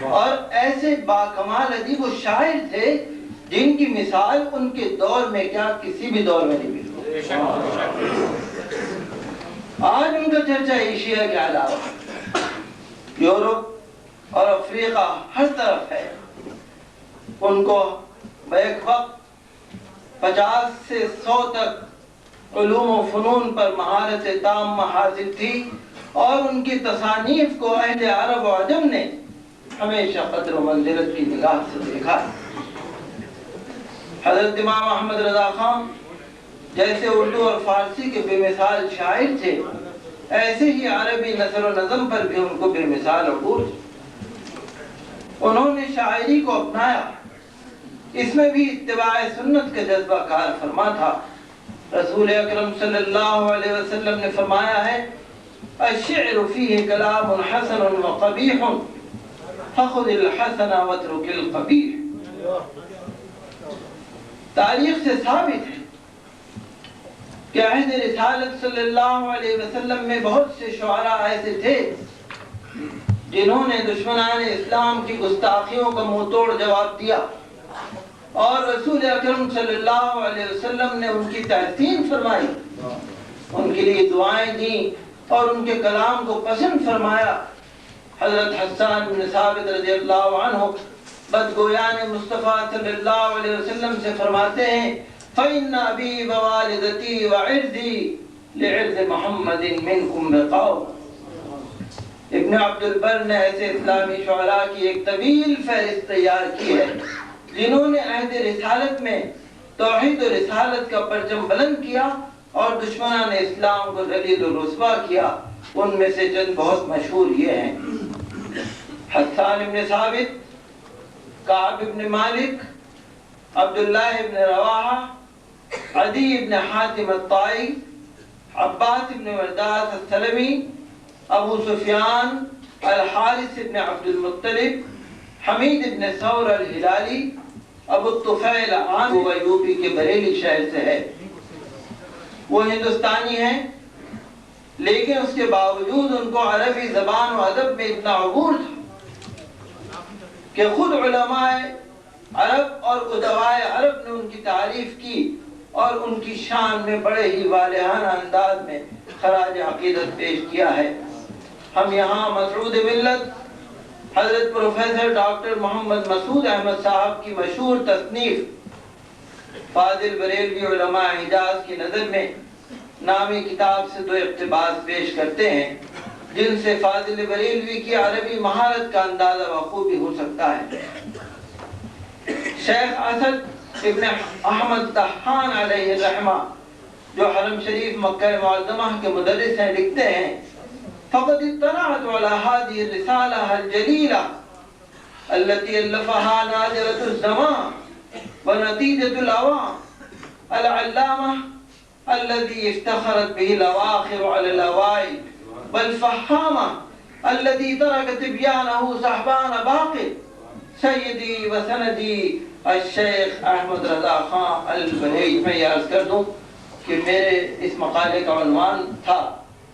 اور ایسے باکمال ادیب و شاعر تھے جن کی مثال ان کے دور میں کیا کسی بھی دور میں نہیں ملی. آج ان کا چرچا ایشیا کے علاوہ یورپ اور افریقہ ہر طرف ہے. ان کو بیک وقت 50 سے 100 تک علوم و فنون پر مہارت تام حاصل تھی, اور ان کی تصانیف کو اہل عرب و عجم نے ہمیشہ قدر و منزلت کی نگاہ سے دیکھا. حضرت امام احمد رضا خان جیسے اردو اور فارسی کے بے مثال شاعر تھے, ایسے ہی عربی نثر و نظم پر بھی ان کو بے مثال عبور. انہوں نے شاعری کو اپنایا, اس میں بھی اتباع سنت کا جذبہ کار فرما تھا. رسول اکرم صلی اللہ علیہ وسلم نے فرمایا ہے, الشعر فیہ کلام حسن و قبیح فخذ الحسن واترک القبیح. تاریخ سے ثابت ہے کہ عہد رسالت صلی اللہ علیہ وسلم میں بہت سے شعراء ایسے تھے جنہوں نے دشمنان اسلام کی گستاخیوں کا منہ توڑ جواب دیا. اور رسول اکرم صلی اللہ علیہ وسلم نے ان کی تحسین فرمائی، ان کے لیے دعائیں دیں اور ان کے کلام کو پسند فرمایا۔ حضرت حسان بن ثابت رضی اللہ عنہ بدگویان مصطفیٰ صلی اللہ علیہ وسلم سے فرماتے ہیں فَإِنَّ أَبِي وَوَالِدَتِي وَعِرْضِي لِعِرْضِ مُحَمَّدٍ مِنْكُمْ بِقَوْمٍ۔ ابن عبد البر نے ایسے اسلامی شعراء کی ایک طویل فہرست تیار کی ہے جنہوں نے عہد رسالت میں توحید و رسالت کا پرچم بلند کیا اور دشمنان اسلام کو ذلیل و رسوا کیا۔ ان میں سے چند بہت مشہور یہ ہیں: حسان بن ثابت، کعب بن مالک، عبداللہ بن رواحہ، عدی بن حاتم الطائی، عباس بن ورداس السلمی، ابو سفیان، الحارث بن عبد المطلب، حمید بن ثور الہلالی، ابو الطفیل عامر، وہ یوپی کے بریلی شہر سے ہے۔ وہ ہندوستانی ہیں لیکن اس کے باوجود ان کو عربی زبان و ادب میں اتنا عبور تھا کہ خود علماء عرب اور ادباء عرب نے ان کی تعریف کی اور ان کی شان میں بڑے ہی والہانہ انداز میں خراج عقیدت پیش کیا ہے۔ ہم یہاں مسعود ملت حضرت پروفیسر ڈاکٹر محمد مسعود احمد صاحب کی مشہور تصنیف فاضل بریلوی علماء حجاز کی نظر میں نامی کتاب سے دو اقتباس پیش کرتے ہیں جن سے فاضل بریلوی کی عربی مہارت کا اندازہ بخوبی ہو سکتا ہے۔ شیخ اسد ابن احمد طحان علیہ الرحمہ جو حرم شریف مکہ معظمہ کے مدرس ہیں لکھتے ہیں فقد اطلعت على هذه الرسالة الجليلة التي ألفها نادرة الزمان ونتيجة الأوام العلامة الذي افتخرت به الأواخر على الأوائل والفحامة الذي ترك تبيانه صحبان باقي سیدی و سندی الشیخ احمد رضا خان البہیج۔ میں یہ عرض کر دوں کہ میرے اس مقالے کا عنوان تھا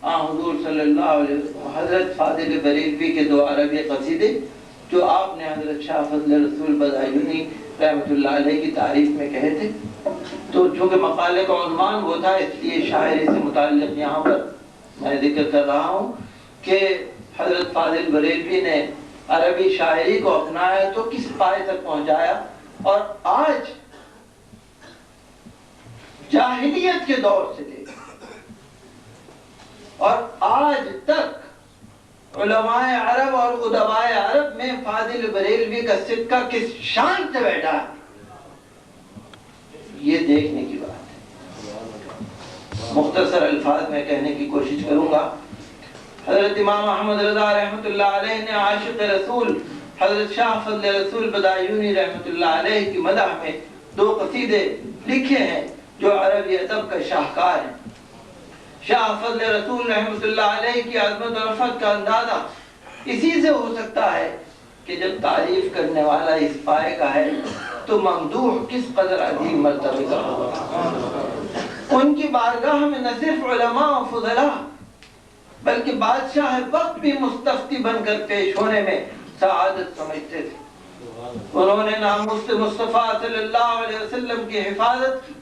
حضور صلی اللہ علیہ وسلم حضرت فاضل بریلوی کے دو عربی قصیدے جو آپ نے حضرت شاہ فضل رسول بدایونی رحمۃ اللہ علیہ کی تعریف میں کہے تھے۔ تو چونکہ مقالے کا عنوان وہ تھا اس لیے شاعری سے متعلق یہاں پر میں ذکر کر رہا ہوں کہ حضرت فاضل بریلوی نے عربی شاعری کو اپنایا تو کس پائے تک پہنچایا، اور آج جاہلیت کے دور سے لے اور آج تک علماء عرب اور ادباء عرب میں فاضل بریلوی کا سکہ کس شان سے بیٹھا ہے یہ دیکھنے کی بات ہے۔ مختصر الفاظ میں کہنے کی کوشش کروں گا۔ حضرت امام احمد رضا رحمۃ اللہ علیہ نے عاشق رسول حضرت شاہ فضل رسول بدایونی رحمۃ اللہ علیہ کی مدح میں دو قصیدے لکھے ہیں جو عربی ادب کا شاہکار ہیں۔ شاہ فضل رسول رحمۃ اللہ علیہ کی عظمت و رفعت کا اندازہ اسی سے ہو سکتا ہے کہ جب تعریف کرنے والا اس پائے کا ہے تو ممدوح کس قدر عظیم مرتبے کا ہوگا۔ ان کی بارگاہ میں نہ صرف علماء و فضلاء بلکہ بادشاہ وقت بھی مستفتی بن کر پیش ہونے میں سعادت سمجھتے تھے۔ انہوں نے ناموس مصطفیٰ صلی اللہ علیہ وسلم کی حفاظت کی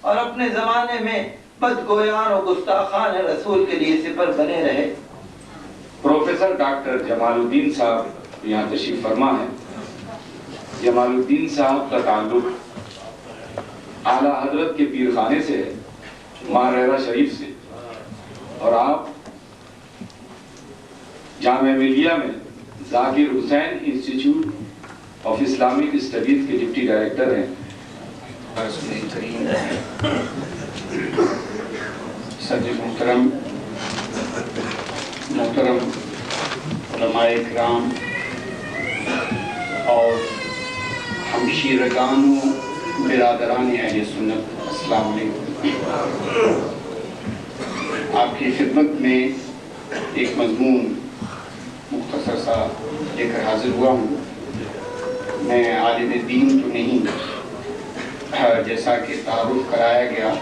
اور اپنے زمانے میں بدگویان و گستاخان رسول کے لیے سپر بنے رہے۔ پروفیسر ڈاکٹر جمال الدین صاحب یہاں تشریف فرما ہے۔ جمال الدین صاحب کا تعلق اعلیٰ حضرت کے پیر خانے سے ہے، ماہرہ شریف سے، اور آپ جامعہ ملیہ میں ذاکر حسین انسٹیٹیوٹ آف اسلامک اسٹڈیز کے ڈپٹی ڈائریکٹر ہیں۔ صدر محترم علماء اکرام اور ہمشیرگان و برادران اہل سنت، السلام علیکم۔ آپ کی خدمت میں ایک مضمون مختصر سا لے کر حاضر ہوا ہوں۔ میں عالم دین تو نہیں، جیسا کہ تعارف کرایا گیا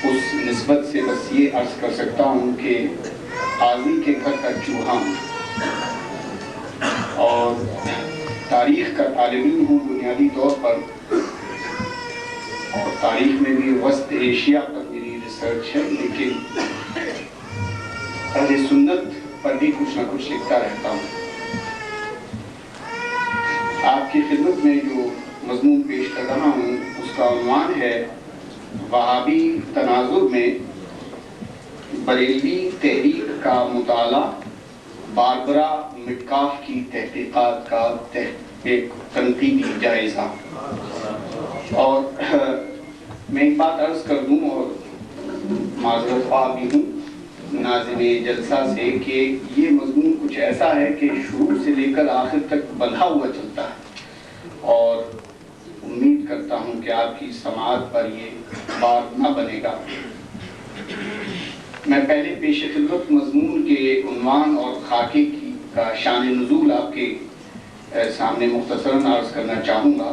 اس نسبت سے بس یہ عرض کر سکتا ہوں کہ قاضی کے گھر کا چوہا ہوں اور تاریخ کا طالب علم ہوں بنیادی طور پر، اور تاریخ میں بھی وسط ایشیا پر میری ریسرچ ہے، لیکن اہل سنت پر بھی کچھ نہ کچھ لکھتا رہتا ہوں۔ آپ کی خدمت میں جو مضمون پیش کر رہا ہوں اس کا عنوان ہے وہابی تناظر میں بریلوی تحریک کا مطالعہ، باربرا مٹکاف کی تحقیقات کا ایک تنقیدی جائزہ۔ اور میں ایک بات عرض کر دوں اور معذرت خواہ بھی ہوں ناظرین جلسہ سے کہ یہ مضمون کچھ ایسا ہے کہ شروع سے لے کر آخر تک بندھا ہوا چلتا ہے، اور امید کرتا ہوں کہ آپ کی سماعت پر یہ بار نہ بنے گا۔ میں پہلے پیش خدمت مضمون کے عنوان اور خاکے کا شان نزول آپ کے سامنے مختصراً عرض کرنا چاہوں گا۔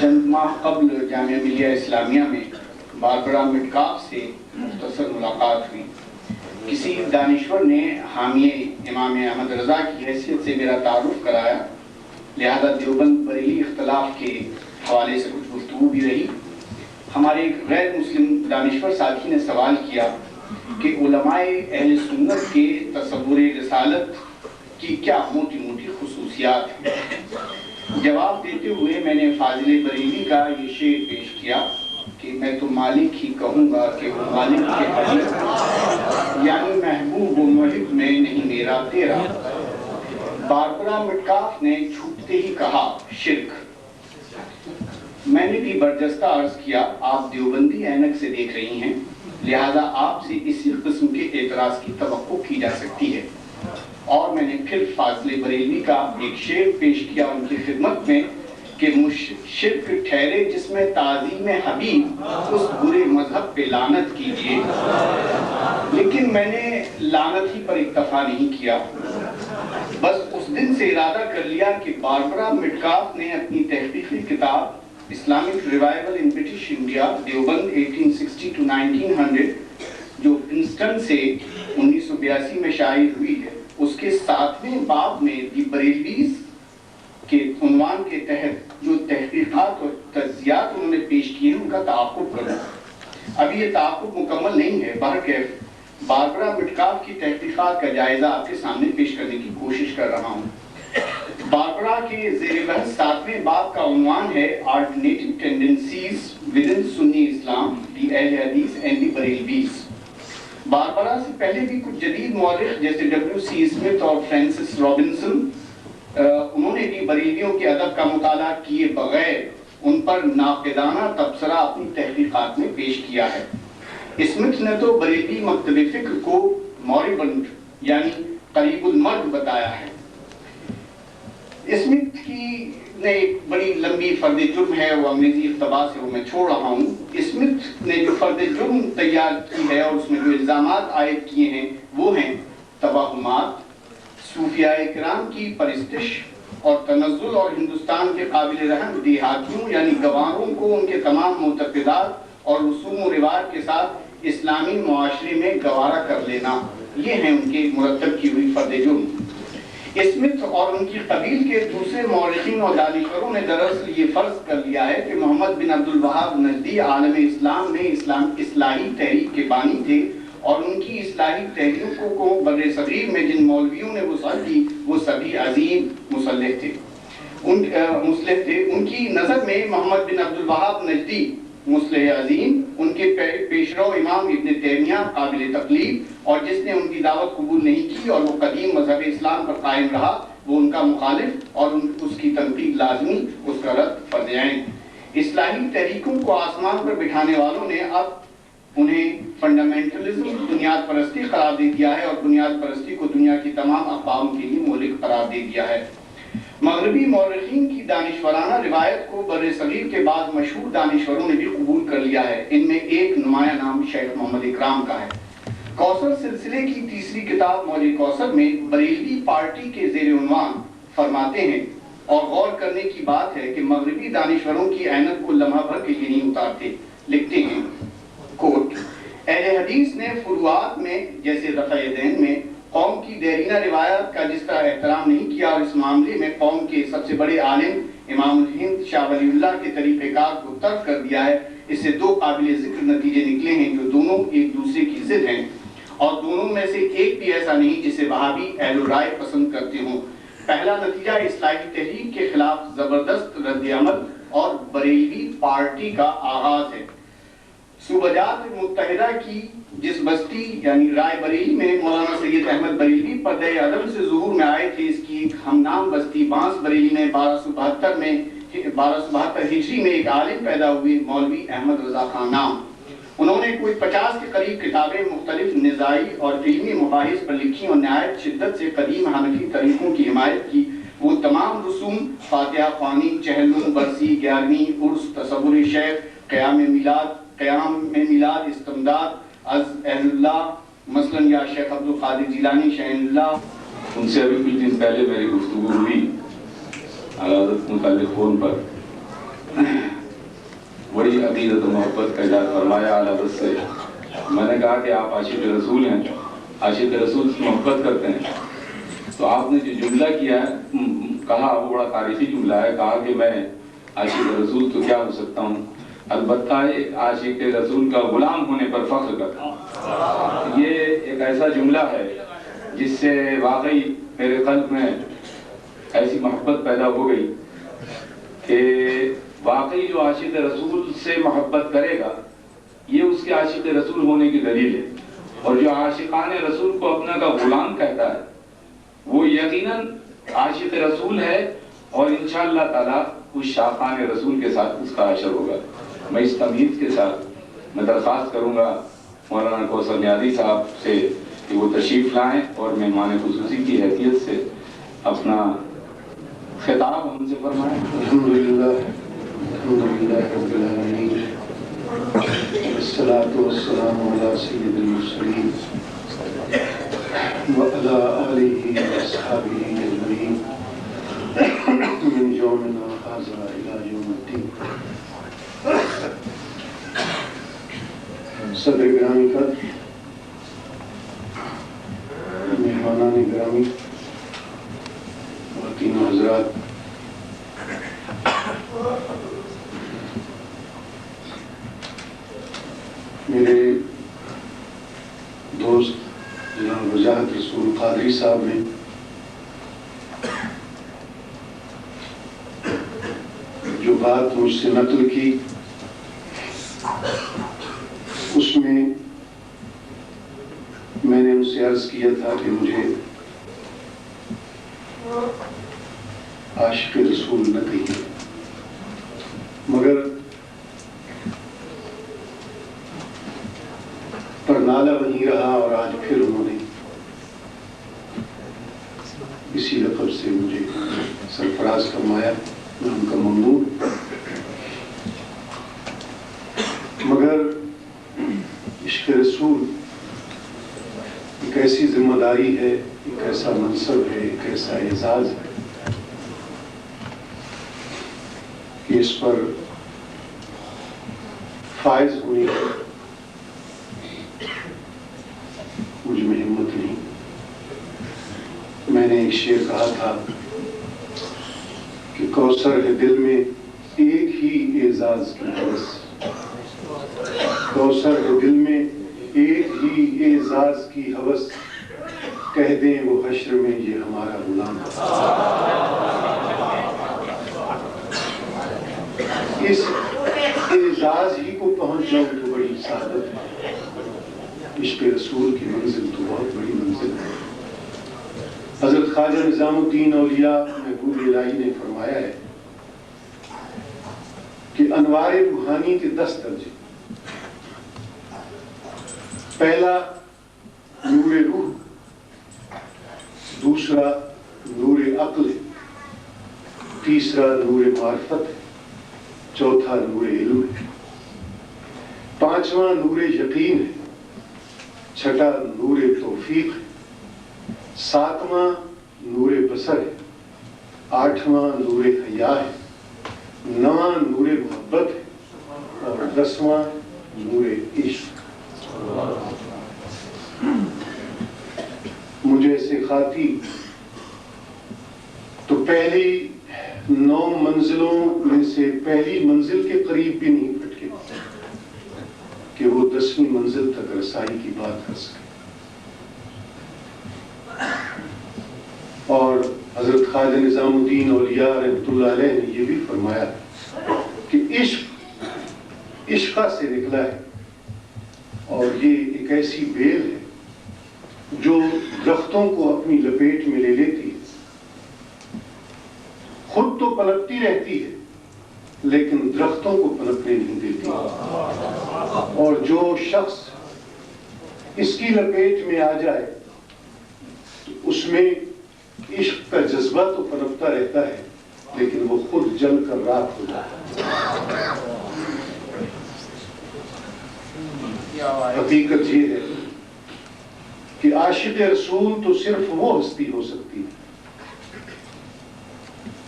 چند ماہ قبل جامعہ ملیہ اسلامیہ میں باربرا مٹکاف سے مختصر ملاقات ہوئی۔ کسی دانشور نے حامی امام احمد رضا کی حیثیت سے میرا تعارف کرایا، لہذا دیوبند بریلی اختلاف کے حوالے سے کچھ گفتگو بھی رہی۔ ہمارے ایک غیر مسلم دانشور ساتھی نے سوال کیا کہ علماء اہل سنت کے تصور رسالت کی کیا موٹی موٹی خصوصیات ہیں۔ جواب دیتے ہوئے میں نے فاضل بریلی کا یہ شعر پیش کیا کہ میں تو مالک ہی کہوں گا کہ وہ مالک کے حبیب، یعنی محبوب و محب میں نہیں میرا تیرا۔ باربرا مٹکاف نے چھوٹتے ہی کہا شرک۔ میں نے بھی برجستہ عرض کیا آپ دیوبندی اینک سے دیکھ رہی ہیں، لہذا آپ سے اسی قسم کے اعتراض کی توقع کی جا سکتی ہے۔ اور میں نے پھر فاضل بریلی کا ایک شعر پیش کیا ان کی خدمت میں کہ شرک ٹھہرے جس میں تعظیم حبیب، اس برے مذہب پہ لعنت کیجیے۔ لیکن میں نے لعنت ہی پر اکتفا نہیں کیا، بس اس دن سے ارادہ کر لیا کہ باربرا مٹکاف نے اپنی تحقیقی کتاب Islamic revival in British India Deoband 1860 to 1900 جو پرنسٹن سے 1982 میں شائع ہوئی ہے، اس کے 7ویں باب میں دی بریلویز کے عنوان کے تحت جو تحقیقات اور تجزیات انہوں نے پیش کیے ہیں ان کا تعاقب کروں۔ ابھی یہ تعاقب مکمل نہیں ہے، بہرکیف باربرا مٹکاف کی تحقیقات کا جائزہ آپ کے سامنے پیش کرنے کی کوشش کر رہا ہوں۔ باربرا کے زیر بحث 7ویں باب کا عنوان ہے آلٹرنیٹو ٹینڈنسیز ودن سنی اسلام، دی اہل حدیث اینڈ دی بریلویز۔ باربرا سے پہلے بھی کچھ جدید مورخ جیسے W.C. اسمتھ اور فرانسس رابنسن انہوں نے بھی بریلویوں کے ادب کا مطالعہ کیے بغیر ان پر ناقدانہ تبصرہ اپنی تحقیقات میں پیش کیا ہے۔ اسمتھ نے تو بریلوی مکتب فکر کو موربنڈ یعنی قریب المرگ بتایا ہے۔ اسمتھ کی نے ایک بڑی لمبی فرد جرم ہے، وہ انگریزی اقتباس سے وہ میں چھوڑ رہا ہوں۔ اسمتھ نے جو فرد جرم تیار کی ہے اور اس میں جو الزامات عائد کیے ہیں وہ ہیں توہمات، صوفیاء کرام کی پرستش اور تنزل، اور ہندوستان کے قابل رحم دیہاتیوں یعنی گواروں کو ان کے تمام معتقدات اور رسوم و رواج کے ساتھ اسلامی معاشرے میں گوارا کر لینا، یہ ہیں ان کے مرتب کی ہوئی فرد جرم۔ اسمتھ اور ان کی قبیل کے دوسرے مورخین اور دانشوروں نے دراصل یہ فرض کر لیا ہے کہ محمد بن عبد الوہاب نجدی عالم اسلام میں اصلاحی تحریک کے بانی تھے، اور ان کی اصلاحی تحریکوں کو بر صغیر میں جن مولویوں نے وسعت دی وہ سبھی عظیم مصلح تھے۔ ان کی نظر میں محمد بن عبد الوہاب نجدی مصلح عظیم، ان کے پیشرو امام ابن تیمیہ قابل تقلید، اور جس نے ان کی دعوت قبول نہیں کی اور وہ قدیم مذہب اسلام پر قائم رہا وہ ان کا مخالف اور اس کی تنقید لازمی، اس کا رد فرض عین۔ اصلاحی تحریکوں کو آسمان پر بٹھانے والوں نے اب انہیں فنڈامنٹلزم، بنیاد پرستی قرار دے دیا ہے، اور بنیاد پرستی کو دنیا کی تمام اقوام کے لیے مہلک قرار دے دیا ہے۔ مغربی مورخین کی دانشورانہ روایت کو بر صغیر کے بعد مشہور دانشوروں نے بھی قبول کر لیا ہے۔ ان میں ایک نمایاں نام شیخ محمد اکرام کا ہے۔ کوثر سلسلے کی تیسری کتاب موج کوثر میں بریلوی پارٹی کے زیر عنوان فرماتے ہیں، اور غور کرنے کی بات ہے کہ مغربی دانشوروں کی عینت کو لمحہ بھر کے لیے نہیں اتارتے۔ لکھتے ہیں کوٹ، اہل حدیث نے فروعات میں جیسے رفع یدین میں قوم کی دیرینہ روایات کا جس طرح احترام نہیں کیا، اور اس معاملے میں قوم کے سب سے بڑے عالم امام الہند شاہ ولی اللہ کے طریقہ کار کو ترک کر دیا ہے، اس سے دو قابل ذکر نتیجے نکلے ہیں جو دونوں ایک دوسرے کی ضد ہیں، اور دونوں میں سے ایک بھی ایسا نہیں جسے وہابی اہل رائے پسند کرتے ہوں۔ پہلا نتیجہ اصلاحی تحریک کے خلاف زبردست رد عمل اور بریلوی پارٹی کا آغاز ہے۔ صوبہ جات متحدہ کی جس بستی یعنی رائے بریلی میں مولانا سید احمد بریلوی پردہ عدم سے ظہور میں آئے تھے، اس کی ایک ہم نام بستی بانس بریلی میں 1272 ہجری میں ایک عالم پیدا ہوئے، مولوی احمد رضا خان نام۔ انہوں نے کوئی 50 کے قریب کتابیں مختلف نظائی اور علمی مباحث پر لکھی اور نہایت شدت سے قدیم حنفی طریقوں کی حمایت کی۔ وہ تمام رسوم فاتحہ خوانی، چہلم، برسی، 11ویں، عرس، تصور شیخ، قیام میں میلاد، استمداد از اہل اللہ مثلاً یا شیخ عبدالقادر جیلانی شہن اللہ۔ ان سے ابھی کچھ دن پہلے میری گفتگو ہوئی حضرت متعلق فون پر، بڑی عقیدت و محبت کا اظہار فرمایا حضرت سے۔ میں نے کہا کہ آپ عاشق رسول ہیں، عاشق رسول سے محبت کرتے ہیں، تو آپ نے جو جملہ کیا ہے کہا وہ بڑا تاریخی جملہ ہے، کہا کہ میں عاشق رسول تو کیا ہو سکتا ہوں، البتہ ایک عاشق رسول کا غلام ہونے پر فخر کرتا ہوں۔ یہ ایک ایسا جملہ ہے جس سے واقعی میرے قلب میں ایسی محبت پیدا ہو گئی کہ واقعی جو عاشق رسول سے محبت کرے گا یہ اس کے عاشق رسول ہونے کی دلیل ہے، اور جو عاشقان رسول کو اپنا کا غلام کہتا ہے وہ یقیناً عاشق رسول ہے، اور انشاءاللہ تعالیٰ اس شاقان رسول کے ساتھ اس کا حشر ہوگا۔ میں اس تمہید کے ساتھ میں درخواست کروں گا مولانا کوثر نیازی صاحب سے کہ وہ تشریف لائیں اور مہمان خصوصی کی حیثیت سے اپنا خطاب ہم سے فرمائیں۔ الحمدللہ رب العالمین، والصلاة والسلام علی سید المرسلین وعلی آلہ واصحابہ اجمعین من یومنا ھذا الی یوم الدین۔ صدر گرامی کا، مہمانان گرامی، خواتین و حضرات، میرے دوست جناب وجاہت رسول قادری صاحب نے جو بات مجھ سے نقل کی اس میں نے ان سے عرض کیا تھا کہ مجھے عاشق رسول نہ کہیے، مگر پر نالہ وہیں رہا، اور آج پھر انہوں نے اسی لقب سے مجھے سرفراز فرمایا، میں ان کا ممنون۔ مگر عشق رسول ایک ایسی ذمہ داری ہے، ایک ایسا منصب ہے، ایک ایسا اعزاز ہے کہ اس پر فائز ہونے مجھ میں ہمت نہیں۔ میں نے ایک شعر کہا تھا کہ کوثر ہے دل میں ایک ہی اعزاز کی ہوس، کوثر ہے دل میں ایک ہی اعزاز کی ہوس، کہہ دیں وہ حشر میں یہ ہمارا غلام ہے۔ اس اعزاز ہی کو پہنچ جاؤں تو بڑی سعادت ہے۔ عشق رسول کی منزل تو بہت بڑی منزل ہے۔ حضرت خواجہ نظام الدین اولیاء محبوب الہی نے فرمایا ہے کہ انوار روحانی کے 10 درجے، پہلا نور روح، دوسرا نور عقل ہے، تیسرا نور معرفت ہے، چوتھا نور علم ہے، پانچواں نور یقین ہے، چھٹا نور توفیق ہے، ساتواں نور بصر ہے، آٹھواں نور حیا ہے، نواں نور محبت ہے، اور 10واں نور عشق۔ مجھے سے خاطی تو پہلی 9 منزلوں میں سے پہلی منزل کے قریب بھی نہیں پھٹکے کہ وہ 10ویں منزل تک رسائی کی بات کر سکے. اور حضرت خواجہ نظام الدین اولیاء رحمۃ اللہ علیہ نے یہ بھی فرمایا کہ عشق عشقہ سے نکلا ہے، اور یہ ایک ایسی بیل ہے جو درختوں کو اپنی لپیٹ میں لے لیتی ہے، خود تو پنپتی رہتی ہے لیکن درختوں کو پنپنے نہیں دیتی. اور جو شخص اس کی لپیٹ میں آ جائے تو اس میں عشق کا جذبہ تو پنپتا رہتا ہے لیکن وہ خود جل کر راکھ ہو جاتا ہے. حقیقت یہ ہے کہ عاشق رسول تو صرف وہ ہستی ہو سکتی ہے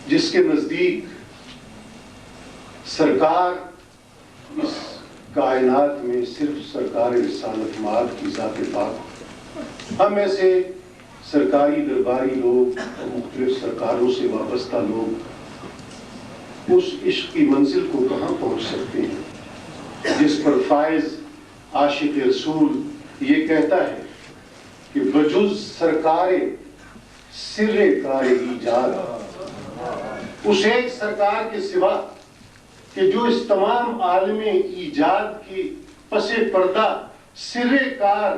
جس کے نزدیک سرکار اس کائنات میں صرف سرکار رسالت مآب کی ذات پاک. ہم ایسے سرکاری درباری لوگ اور مختلف سرکاروں سے وابستہ لوگ اس عشق کی منزل کو کہاں پہنچ سکتے ہیں جس پر فائز عاشق رسول یہ کہتا ہے کہ بجز سرکار سر کار ایجاد، اس ایک سرکار کے سوا کہ جو اس تمام عالم ایجاد کی پس پردہ سر کار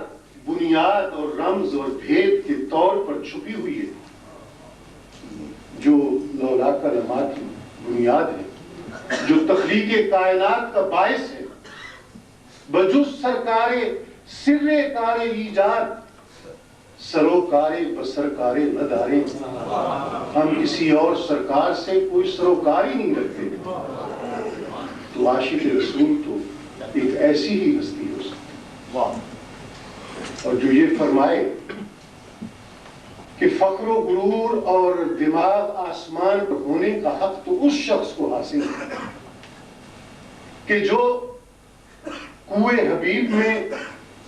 بنیاد اور رمز اور بھید کے طور پر چھپی ہوئی ہے، جو لولا کلمات کی بنیاد ہے، جو تخلیق کائنات کا باعث ہے. بجز سرکار سر کار ایجاد سروکار بسرکار نہ داریں. ہم کسی اور سرکار سے کوئی سروکار ہی نہیں رکھتے. تو عاشق رسول تو ایک ایسی ہی ہستی ہو سکتی، اور جو یہ فرمائے کہ فخر و غرور اور دماغ آسمان پر ہونے کا حق تو اس شخص کو حاصل ہے کہ جو کوئے حبیب میں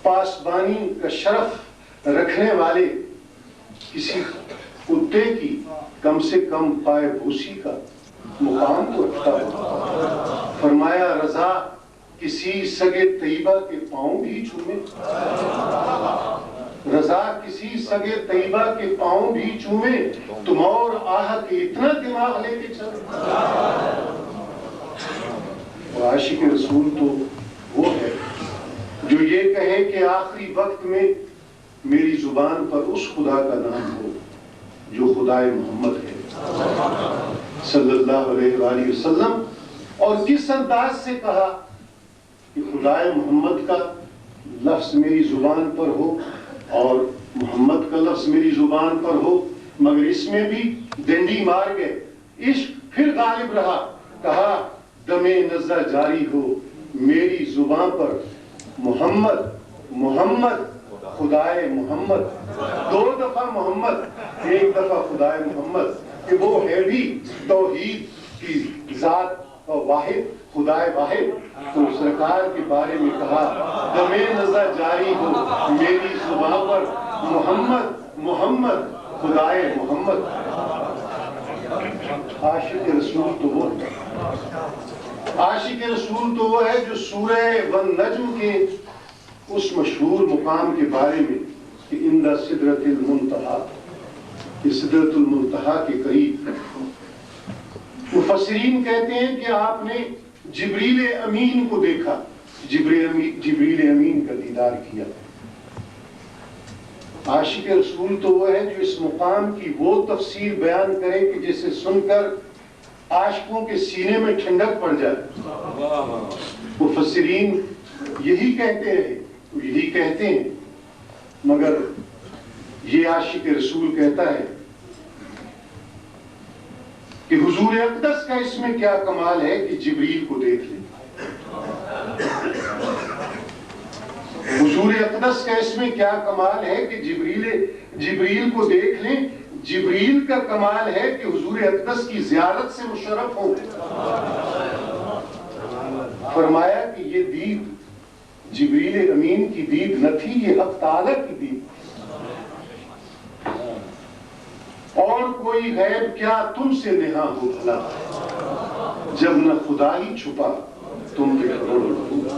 پاسبانی کا شرف رکھنے والے کسی کتے کی کم سے کم پائے بوسی کا مقام تو رکھتا ہو. فرمایا رضا کسی سگے طیبہ کے پاؤں بھی چومے، رضا کسی سگے طیبہ کے پاؤں بھی چومے، تم اور آہ کے اتنا دماغ لے کے چلے. اور عاشق رسول تو وہ ہے جو یہ کہے کہ آخری وقت میں میری زبان پر اس خدا کا نام ہو جو خدائے محمد ہے صلی اللہ علیہ وآلہ وسلم. اور کس انداز سے کہا کہ خدائے محمد کا لفظ میری زبان پر ہو اور محمد کا لفظ میری زبان پر ہو، مگر اس میں بھی ڈنڈی مار گئے. عشق پھر غالب رہا، کہا دم نزہ جاری ہو میری زبان پر محمد محمد خدائے محمد. 2 دفعہ محمد، 1 دفعہ خدائے محمد، کہ وہ ہے بھی توحید کی ذات اور واحد خدائے واحد. تو سرکار کے بارے میں کہا دم نزہ جاری ہو میری زبان پر محمد محمد خدائے محمد. عاشق رسول تو وہ ہے، عاشق رسول تو وہ ہے جو سورہ والنجم کے اس مشہور مقام کے بارے میں کہ اندہ سدرۃ المنتہا، سدرۃ المنتہا کے قریب مفسرین کہتے ہیں کہ آپ نے جبریل امین کو دیکھا، جبریل امین کا دیدار کیا. عاشق رسول تو وہ ہے جو اس مقام کی وہ تفسیر بیان کرے کہ جسے سن کر عاشقوں کے سینے میں ٹھنڈک پڑ جائے. مفسرین یہی کہتے ہیں، یہی کہتے ہیں، مگر یہ عاشق رسول کہتا ہے کہ حضور اقدس کا اس میں کیا کمال ہے کہ جبریل کو دیکھ لیں. حضور اقدس کا اس میں کیا کمال ہے کہ جبریل کو دیکھ لیں. جبریل کا کمال ہے کہ حضور اقدس کی زیارت سے مشرف ہوں. فرمایا کہ یہ دید جبریل امین کی دید نہ تھی، یہ حق تعالی کی دید. اور کوئی کوئی غیب کیا تم سے نہاں ہو بھلا، جب نہ خدا ہی چھپا تم کے کروڑوں لوگ۔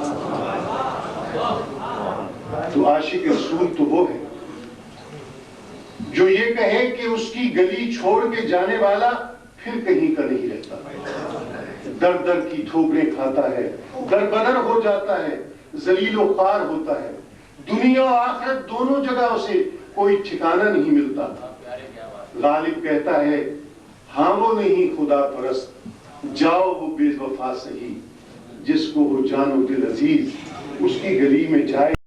تو عاشق رسول تو وہ ہے جو یہ کہے کہ اس کی گلی چھوڑ کے جانے والا پھر کہیں کا نہیں رہتا، در در کی ٹھوکریں کھاتا ہے، در بدر ہو جاتا ہے، ذلیل و خوار ہوتا ہے، دنیا و آخرت دونوں جگہ اسے کوئی ٹھکانہ نہیں ملتا۔ غالب کہتا ہے ہاں وہ نہیں خدا پرست، جاؤ وہ بے وفا سہی، جس کو ہو جان و دل عزیز اس کی گلی میں جائے۔